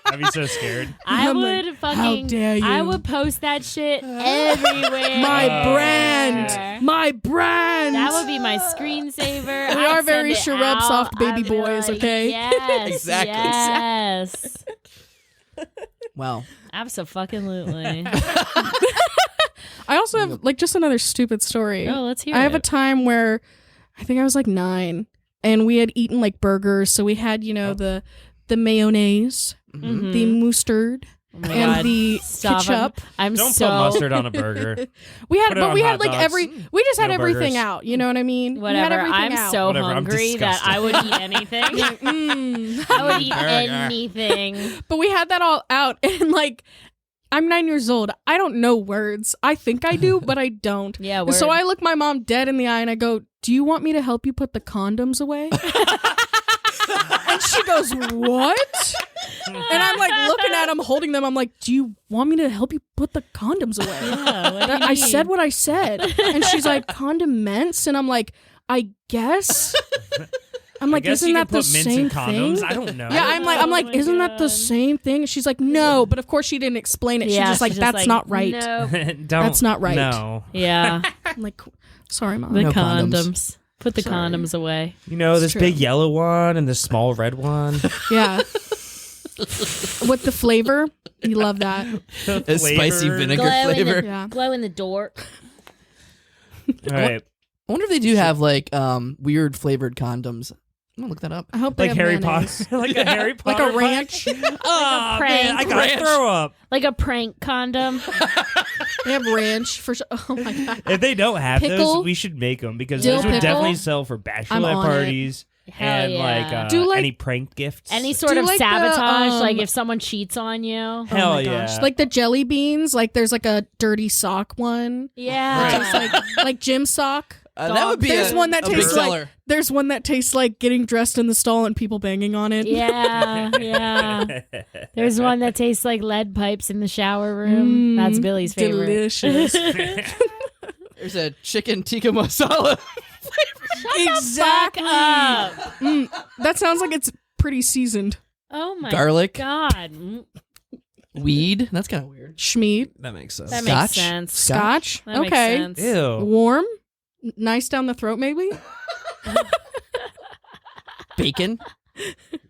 I'd be so scared. I I'm like, would how fucking. dare I you. would post that shit everywhere. My brand. My brand. That would be my screensaver. We I'd are very send it shrub out. soft baby I'd be boys, like, okay? Yes. Exactly. Yes. Wow. Absolutely. I also have like just another stupid story. Oh, let's hear I have it. a time where I think I was like 9 and we had eaten like burgers. So we had, the mayonnaise, Mhm. the mustard, Oh my and God. the Stop. ketchup. I'm Don't so put mustard on a burger. We had, Put it but on we hot had like dogs. we just had No everything burgers. out. You know what I mean? We had whatever. everything I'm out. so Whatever, I'm hungry that disgusted. I would eat anything. I would eat anything. But we had that all out, and like, I'm 9 years old. I don't know words. I think I do, but I don't. Yeah. And so word. I look my mom dead in the eye and I go, "Do you want me to help you put the condoms away?" And she goes, "What?" And I'm like looking at him, holding them. I'm like, "Do you want me to help you put the condoms away?" Yeah, what do you I mean? said what I said. And she's like, "Condiments?" And I'm like, "I guess." I'm like, I guess "Isn't you that can the put mints same in condoms. thing?" I don't know. Yeah, I'm like, Oh my isn't that the God. same thing? And she's like, "No," but of course she didn't explain it. Yeah, she's just like, she's "That's not right." No. Don't, That's not right. No. Yeah. I'm like, "Sorry, mom." The No condoms. condoms. Put the Sorry. condoms away. You know, this true. big yellow one and this small red one. Yeah. With the flavor, you love that. A spicy Flavor. vinegar Glow in flavor. the Yeah. glow in the dork. All right. I wonder if they do have like weird flavored condoms. I'm gonna look that up. I hope they Like have Harry mayonnaise. Potter. Like a Harry Like Potter. a ranch. Oh, prank. man, I gotta Ranch. throw up. Like a prank condom. They have ranch for sure. Oh my god. If they don't have Pickle? those, we should make them because Dill those would pickle? definitely sell for I'm bachelorette on it. parties Hell and yeah. like, Do, like- any prank gifts. Any sort Do of like the, sabotage, like um, if someone cheats on you. Hell Oh my yeah. gosh. Like the jelly beans, like there's like a dirty sock one. Yeah. Just like gym sock. That would be There's one that a big tastes like seller. there's one that tastes like getting dressed in the stall and people banging on it. Yeah, yeah. There's one that tastes like lead pipes in the shower room. That's Billy's favorite. Delicious. There's a chicken tikka masala. Exactly. Fuck up. That sounds like it's pretty seasoned. Oh my Garlic. God. Mm, Weed. That's kind of weird. Schmeat. That makes sense. that Scotch? makes sense. Scotch. That makes Okay. sense. Ew. Warm. Nice down the throat, maybe. Bacon.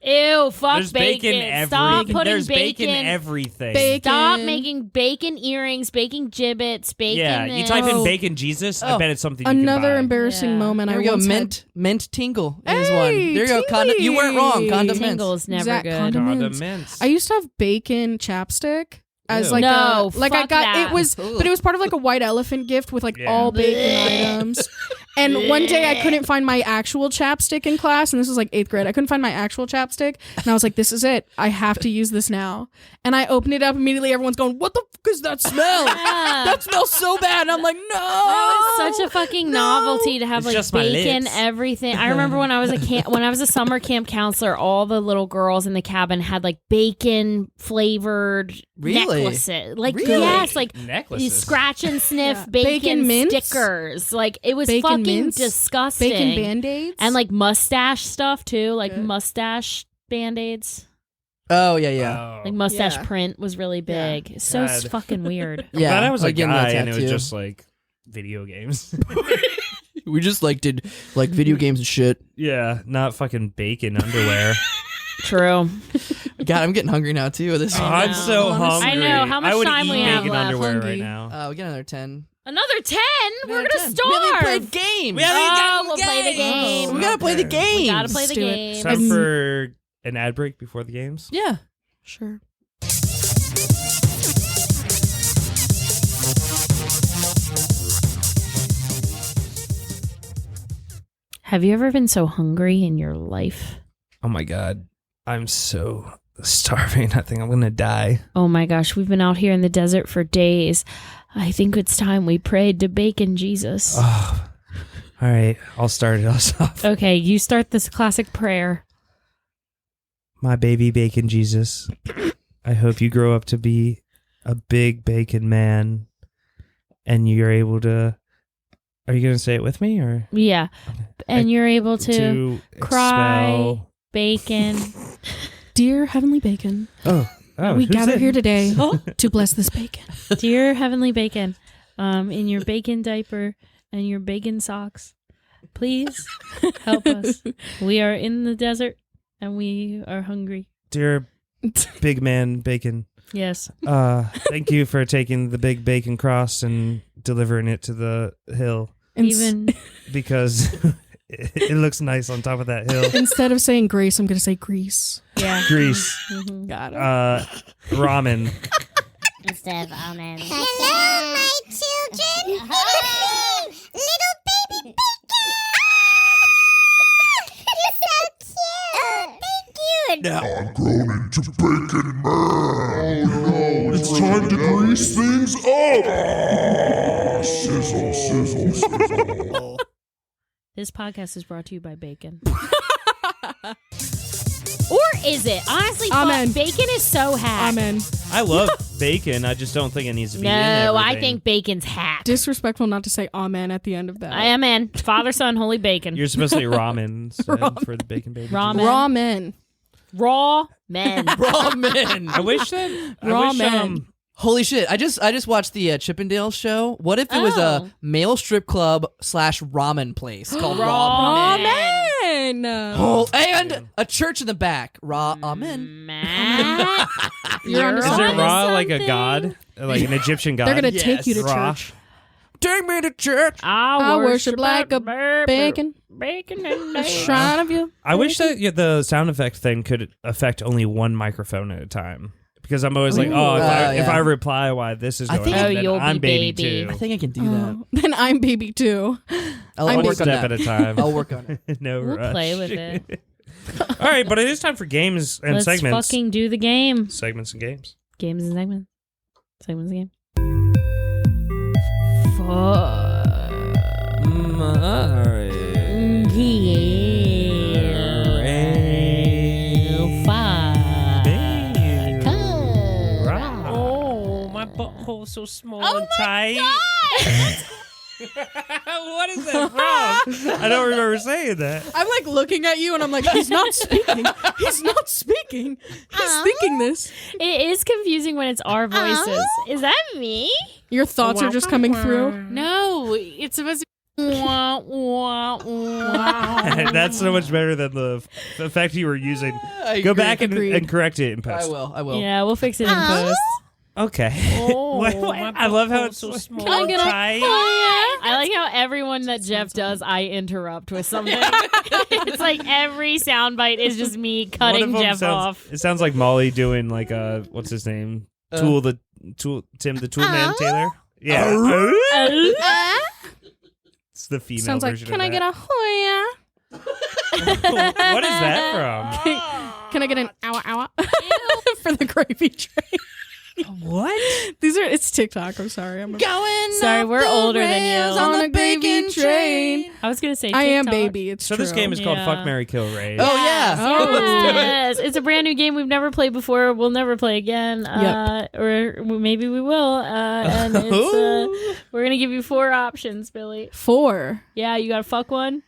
Ew, fuck There's bacon every. Stop putting There's bacon bacon. everything. Bacon. Stop making bacon earrings, bacon gibbets, bacon. Yeah, you this. type in Oh. bacon Jesus. I Oh. bet it's something you can Another buy. embarrassing Yeah. moment. There I we go. once Mint tingle is one. Hey, There you go. Condom. You weren't wrong. tingly. Condom mints. Tingle's never Exact good. condiments. Condiments. I used to have bacon chapstick as Ew. like No, a, like I fuck got that. it was, but it was part of like a white elephant gift with like Yeah. all bacon items. And one day I couldn't find my actual chapstick in class, and this was like 8th grade. I couldn't find my actual chapstick, and I was like, "This is it. I have to use this now." And I opened it up immediately. Everyone's going, "What the fuck is that smell? Yeah. That smells so bad." And I'm like, "No." That was such a fucking novelty to have It's like just my bacon lips. everything. I remember when I was a summer camp counselor, all the little girls in the cabin had like bacon flavored Really? necklaces. Like Really? yes, like you necklaces. scratch and sniff Yeah. bacon, Bacon mints? stickers. Like it was Bacon fucking mints? disgusting. Bacon Band-Aids. and like mustache stuff too, like Okay. mustache band-aids. Oh yeah. Oh. Like mustache Yeah. print was really Yeah. big. So God. fucking weird. Yeah. Glad I was a like getting that guy and it was tattoo. just like video games. We just like did like video games and shit. Yeah, not fucking bacon underwear. True. God, I'm getting hungry now too. This. Oh, I'm know. so Honestly. hungry. I know. How much I would time eat we have bacon left? underwear Hungry. right now. We get another 10. Another 10? We're Another gonna 10. starve. We haven't played games. Oh, we'll play the game. We gotta play the game. We gotta play Let's the do it. game. Time for an ad break before the games. Yeah. Sure. Have you ever been so hungry in your life? Oh my god, I'm so starving. I think I'm gonna die. Oh my gosh, we've been out here in the desert for days. I think it's time we prayed to bacon Jesus. Oh. All right, I'll start it off. Okay, you start this classic prayer. My baby bacon Jesus, I hope you grow up to be a big bacon man, and you're able to. Are you gonna say it with me or Yeah. And you're able to cry. expel- bacon. Dear Heavenly Bacon, Oh, we who's gather it? here today to bless this bacon. Dear Heavenly Bacon, in your bacon diaper and your bacon socks, please help us. We are in the desert and we are hungry. Dear big man bacon. Yes. Thank you for taking the big bacon cross and delivering it to the hill because it looks nice on top of that hill. Instead of saying grace, I'm going to say grease. Yeah. Grease. Got it. Ramen. Instead of amen. Hello, my children. Little baby bacon. You're so cute. Thank you. Now I'm grown into Bacon Man. Oh no, it's time to grease things up. Sizzle, sizzle, sizzle. This podcast is brought to you by bacon. Or is it? Honestly, Amen. Bacon is so hack. Amen. I love bacon. I just don't think it needs to be in No, everything. I think bacon's hack. Disrespectful not to say amen at the end of that. I am in. Father, son, holy bacon. You're supposed to say ramen instead for the bacon baby. Ramen. Raw men. Raw men. Raw men. I wish that. Raw men. Holy shit! I just watched the Chippendales show. What if it was a male strip club / ramen place called Raw Men? Oh, and a church in the back. Amen. Matt, You're onto Is something. it Ra like a something. god? Like an Egyptian god? They're going to Yes. take you to Ra. church. Take me to church. I worship like a bacon. Bacon and A shrine of you. I wish that the sound effect thing could affect only one microphone at a time. Because I'm always like, if yeah. I reply why this is I going think- on, Oh, then you'll I'm be baby baby. too. I think I can do that. Then I'm baby too. I'll I'm work One on step that. at a time. I'll work on it. No We'll rush. play with it. All right, but it is time for games and Let's segments. fucking do the game. Segments and games. Games and segments. Segments and game. Oh, my butthole's so small and tight. What is that from? I don't remember saying that. I'm like looking at you and I'm like, he's not speaking. He's not speaking. He's thinking this. It is confusing when it's our voices. Is that me? Your thoughts are just coming through. No, it's supposed to be. Wah, wah, wah. That's so much better than the effect you were using. I Go agree. back Agreed. and correct it in I post. will. I will. Yeah, we'll fix it in post. Okay. Oh, Wait, my I love how butthole's it's so small Can I and get a- tight. I like how everyone that Jeff does, I interrupt with something. It's like every soundbite is just me One cutting of them Jeff off. It sounds like Molly doing like what's his name? Tim the Tool Man Taylor. Yeah. It's the female Sounds like, version can of I get that. a hoya? What is that from? Can I get an ow ow for the gravy train? What? It's TikTok. I'm sorry. Going Sorry, up we're the older than rails you. on On the a gravy bacon train. I was gonna say I am TikTok. baby. It's So true. this game is called Yeah. Fuck, Marry, Kill, Raise. Oh yeah. Oh. Yes, it's a brand new game we've never played before. We'll never play again, or maybe we will. And it's, we're gonna give you 4 options, Billy. 4. Yeah, you gotta fuck one.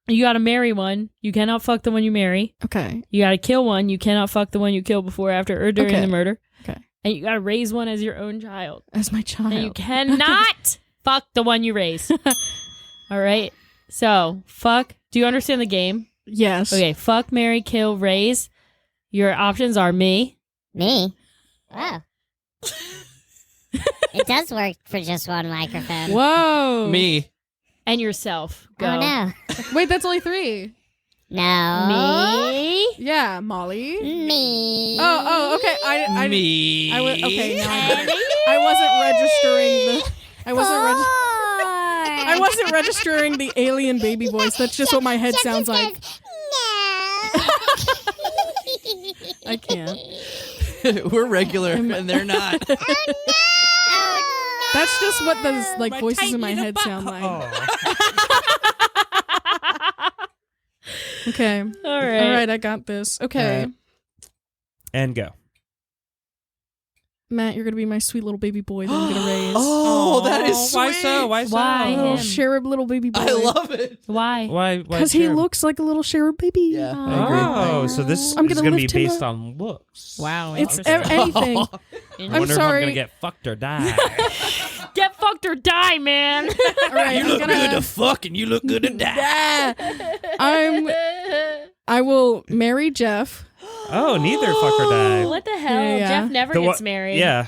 You gotta marry one. You cannot fuck the one you marry. Okay. You gotta kill one. You cannot fuck the one you kill before, after, or during Okay. the murder. Okay. And you gotta raise one as your own child. As my child. And you cannot fuck the one you raise. All right. So fuck. Do you understand the game? Yes. Okay. Fuck, marry, kill, raise. Your options are me. Me? Wow. It does work for just one microphone. Whoa. Me. And yourself. Go. Oh, no. Wait, that's only 3. No. Me. Yeah, Molly. Me. Oh, okay. I Me. okay. Now I wasn't registering the. I wasn't registering the alien baby voice. That's just what my head sounds like. No. I can't. We're regular and they're not. That's just what the voices in my head sound like. Okay. All right. All right, I got this. Okay. All right. And go. Matt, you're going to be my sweet little baby boy that I'm going to raise. Oh, that is sweet. Why so? Why so? Why? Oh, him. cherub little baby boy. I love it. Why? Why? Because he looks like a little cherub baby. Yeah, I agree. Oh, so this I'm is gonna going to be lift him based up. on looks. Wow. It's interesting. anything. I I'm wonder if I'm sorry. going to get fucked or die. Get fucked or die, man. All right, You I'm look gonna, good to fuck and you look good to die. I will marry Jeff. Oh, neither fuck or die. What the hell? Yeah. Jeff never gets married. Yeah.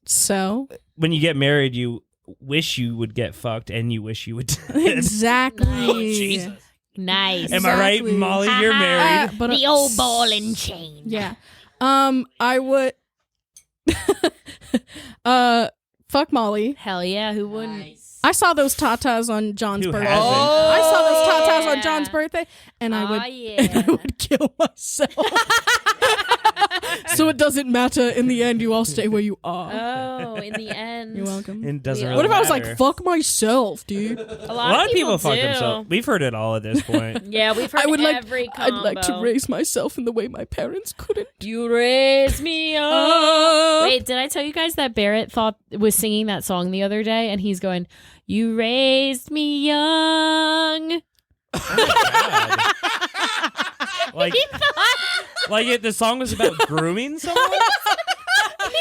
So When you get married, you wish you would get fucked, and you wish you would. exactly. Oh, Jesus. Nice. Am I right, Exactly. Molly? You're married. But The old ball and chain. Yeah. I would. Fuck Molly. Hell yeah, who wouldn't? I saw those tatas on John's Who birthday. hasn't? I saw those tatas yeah. on John's birthday, and I would, yeah. and I would kill myself. So it doesn't matter. In the end, you all stay where you are. Oh, in the end. You're welcome. It doesn't. What Really What if I was like, matter. fuck myself, dude? A A lot of people fuck do. themselves. We've heard it all at this point. Yeah, we've heard I would like. every I'd combo. like to raise myself in the way my parents couldn't. You raise me up. Wait, did I tell you guys that Barrett was singing that song the other day, and he's going, "You raised me young." Like, the song was about grooming someone.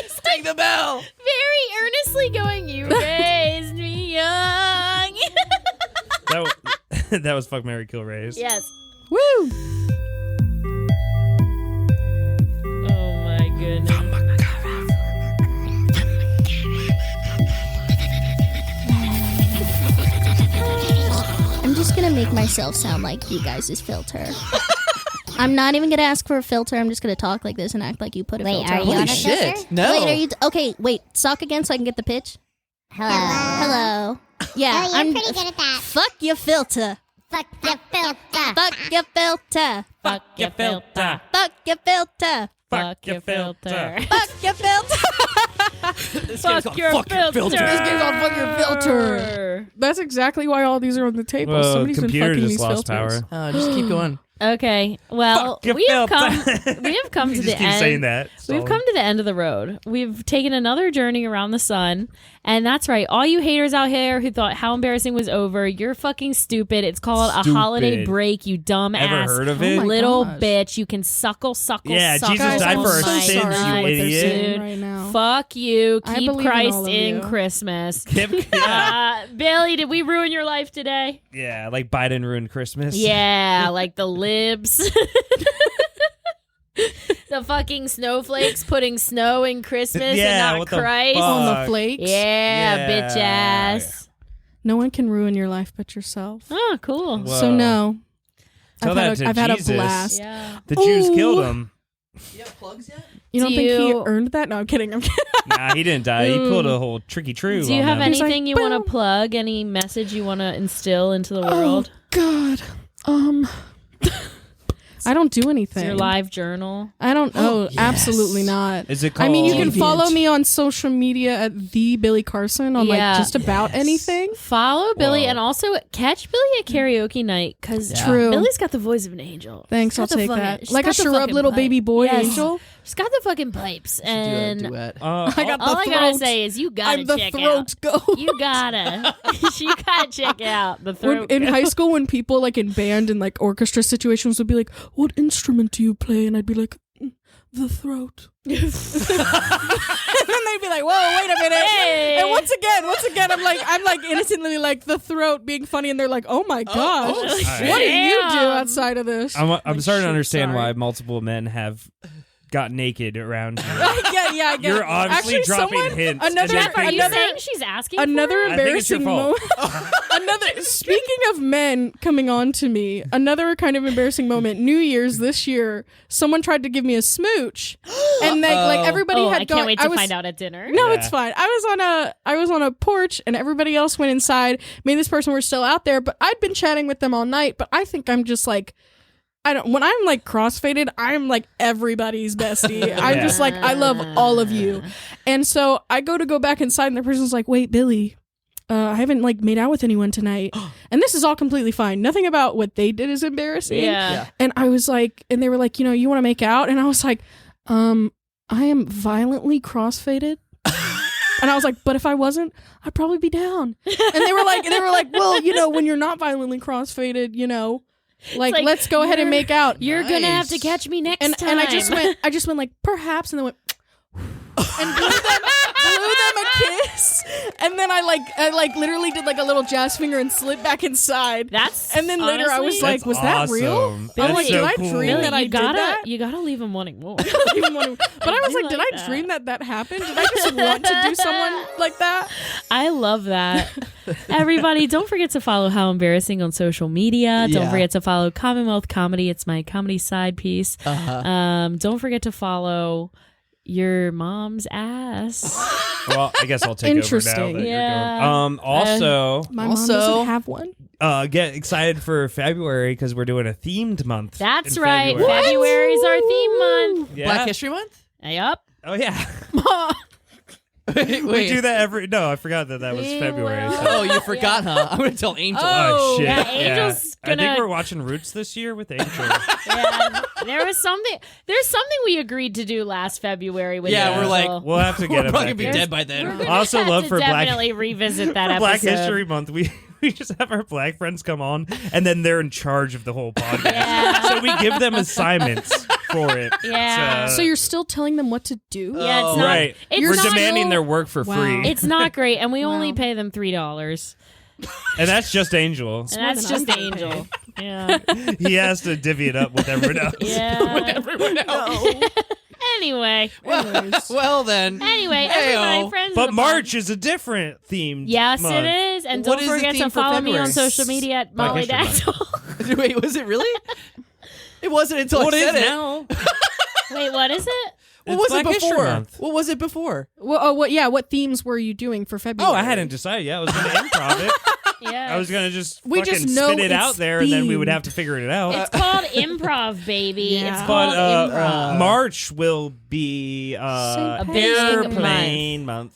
He's like the bell. very earnestly going, "You raised me young." That was fuck, marry, kill, raise. Yes. Woo! Oh my goodness. I'm just gonna make myself sound like you guys' filter. I'm not even gonna ask for a filter. I'm just gonna talk like this and act like you put a Wait, filter are on. you Holy on a shit! filter? No. Wait, are you? Okay, wait. Sock again so I can get the pitch. Hello. Hello. Yeah, Oh, you're I'm pretty good at that. Fuck your filter. Fuck your filter. Fuck your filter. Fuck your filter. Fuck your filter. Fuck your filter. Fuck your filter. Fuck your filter. This game's called Fuck Your Filter. That's exactly why all these are on the table. Well, Somebody's been computer fucking just these lost filters. power. Just keep going. Okay, well, Fuck your we have filter. come You to just the keep end. saying that. We've come to the end of the road. We've taken another journey around the sun. And that's right. All you haters out here who thought How Embarrassing was over, you're fucking stupid. It's called a holiday Stupid. break, you dumb Ever ass heard of Oh it? my little gosh. bitch. You can suckle. Yeah, suckle Jesus Guys, died I'm for our so my sins, sorry you for what they're idiot. saying right now. Fuck you. I Keep believe in all Christ of in you. Christmas. Yeah. Billy, did we ruin your life today? Yeah, like Biden ruined Christmas. Yeah, like the libs. The fucking snowflakes putting snow in Christmas Yeah, and not what the Christ. fuck? On the flakes. Yeah, Yeah. bitch ass. No one can ruin your life but yourself. Oh, cool. Whoa. So no. Tell that to I've had a Jesus. blast. Yeah. The Jews Ooh. killed him. You have plugs yet? You don't Do think he you- earned that? No, I'm kidding. I'm kidding. Nah, he didn't die. He pulled a whole tricky true. Do you on have them. He's like, anything you want boom. to plug? Any message you want to instill into the world? God. I don't do anything. Your live journal. I don't. Oh, yes. absolutely not. Is it called? I mean, you can Deviant. follow me on social media at the Billie Carson on Yeah. like just about anything. Follow Billy Whoa. and also catch Billy at karaoke night because True. Billy's got the voice of an angel. Thanks, She's I'll got the take fucking- that. she's Like a got the shrub fucking little pipe. baby boy Yes. angel. She's got the fucking pipes, Do a and duet. I got all the I throat. gotta say is you gotta I'm the check throat out. goat. You gotta, you gotta check out the throat. In goat. high school, when people like in band and like orchestra situations would be like, "What instrument do you play?" and I'd be like, "The throat." And then they'd be like, "Whoa, wait a minute!" Hey. And once again, I'm like innocently like the throat being funny, and they're like, "Oh my gosh, oh, what do you do Damn. outside of this?" I'm starting shit, to understand sorry. why multiple men have got naked around you. yeah, I get You're it. obviously Actually, dropping someone- hints. Another, and Are you another, saying she's asking? another I think it's your embarrassing fault. moment. Another. Speaking of men coming on to me, another kind of embarrassing moment. New Year's this year, someone tried to give me a smooch, and like everybody Oh, had I gone. can't wait I to was- find out at dinner. No, Yeah. it's fine. I was on a porch, and everybody else went inside. Me and this person were still out there, but I'd been chatting with them all night. But I think I'm just like. When I'm like crossfaded, I'm like everybody's bestie. I'm Yeah. just like, I love all of you. And so I go back inside, and the person's like, "Wait, Billy, I haven't like made out with anyone tonight." And this is all completely fine. Nothing about what they did is embarrassing. Yeah. And I was like, and they were like, you want to make out? And I was like, I am violently crossfaded. And I was like, but if I wasn't, I'd probably be down. And they were like, well, when you're not violently crossfaded, like let's go ahead and you're- make out. You're gonna have to Nice. catch me next And time. and I just went like perhaps, and then went and blew them a kiss, and then I literally did like a little jazz finger and slid back inside. And then later I was like, was that real? I'm like, did I dream that I did that? You gotta leave him wanting more. But I was like, did I dream that happened? Did I just want to do someone like that? I love that. Everybody, don't forget to follow How Embarrassing on social media. Don't forget to follow Commonwealth Comedy. It's my comedy side piece. Don't forget to follow your mom's ass. Well, I guess I'll take over now. That Yeah. you're going. Also, my mom doesn't have one. Get excited for February because we're doing a themed month. That's in right. February. February's our theme month. Yeah. Black History Month? Yep. Oh yeah. Wait. We do that every. No, I forgot that was February. So. Oh, you forgot, huh? I'm gonna tell Angel. Oh shit! Yeah, Angel's I gonna. think we're watching Roots this year with Angel. Yeah, there's something we agreed to do last February with Yeah, Angel. we're like, We'll have to get we're it probably back gonna in. be dead by then. We're gonna Also have love to for Black- definitely revisit that For episode. Black History Month, we just have our black friends come on, and then they're in charge of the whole podcast. Yeah. So we give them assignments for it. Yeah. So you're still telling them what to do? Yeah, it's not. Right. It's We're not demanding real- their work for Wow. free. It's not great, and we only Wow. pay them $3, And that's just Angel. and that's than I'm just getting Angel. Yeah. He has to divvy it up with everyone else. Yeah. Everyone else. Anyway. Well then. Anyway, Hey-o. everybody, friends. But of the March is a different themed Yes, month. it is. And What don't is the forget theme to for follow me on February? social media at Black Molly History Month. Daxel. Wait, was it really? It wasn't until What I is said it. now? Wait, what is it? What It's was Black it History before? Month. What was it before? Well, what themes were you doing for February? Oh, I hadn't decided yet. I was going to improv it. Yeah. I was going to just We fucking just know spit it it's out there, and then we would themed. have to figure it out. It's called improv, baby. Yeah. It's But called improv. March will be A big airplane month.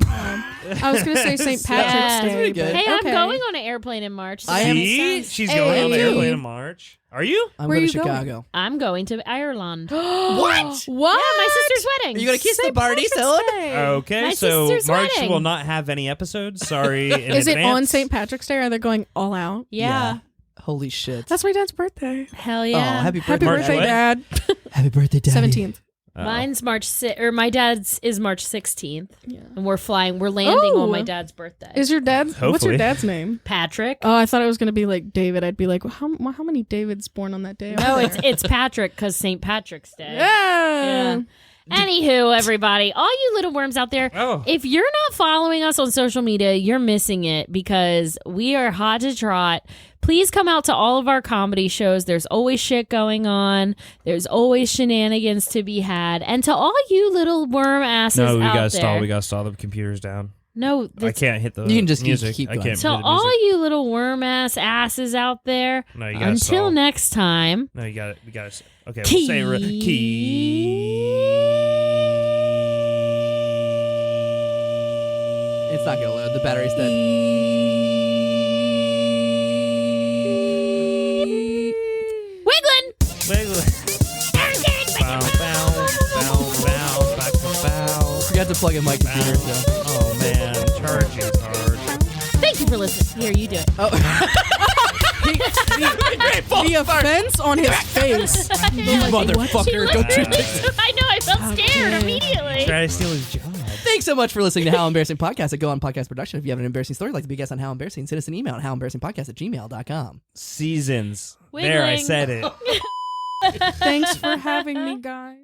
I was going to say St. Patrick's Yeah. Day. That's pretty good. but- Hey, I'm okay. going on an airplane in March. So I that am- makes See? sense. She's Hey, going on the me too. airplane in March. Are you? I'm Where going you to going? Chicago. I'm going to Ireland. What? What? Yeah, my sister's wedding. Are you gonna kiss the St. party, Patrick's son? Day. Okay, My so sister's March wedding. will not have any episodes. Sorry in Is it on advance. St. Patrick's Day? Are they going all out? Yeah. Holy shit. That's my dad's birthday. Hell Oh, yeah. happy birthday. Happy March birthday, what? Dad. Happy birthday, Daddy. 17th. Oh. Mine's March 6th, or my dad's is March 16th. Yeah. And we're landing Oh. on my dad's birthday. Is your dad? What's Hopefully. your dad's name? Patrick. Oh, I thought it was gonna be like David. I'd be like, well, how many Davids born on that day? No, are it's there? it's Patrick because St. Patrick's Day. Yeah. Anywho, everybody, all you little worms out there, Oh. if you're not following us on social media, you're missing it because we are hot to trot. Please come out to all of our comedy shows. There's always shit going on. There's always shenanigans to be had. And to all you little worm asses No, we out gotta there, stall. We gotta stall the computers down. no, I that's, can't hit the You can just music. keep I going. can't to do the all music. you little worm asses out there. No, you gotta Until stall. next time. No, you got it. We got to. Okay, we'll say It's not gonna load. The battery's dead. Wiggling! Forgot to plug in my computer. So. Oh man, charging's hard. Thank you for listening. Here, you do it. Oh. The offense on his face. Motherfucker. Don't you I know, I felt scared Okay. immediately. Try to steal his job. Thanks so much for listening to How Embarrassing Podcast at Go On Podcast Production. If you have an embarrassing story, like to be a guest on How Embarrassing, send us an email at howembarrassingpodcast@gmail.com. Seasons. There, I Wiggling. said it. Thanks for having me, guys.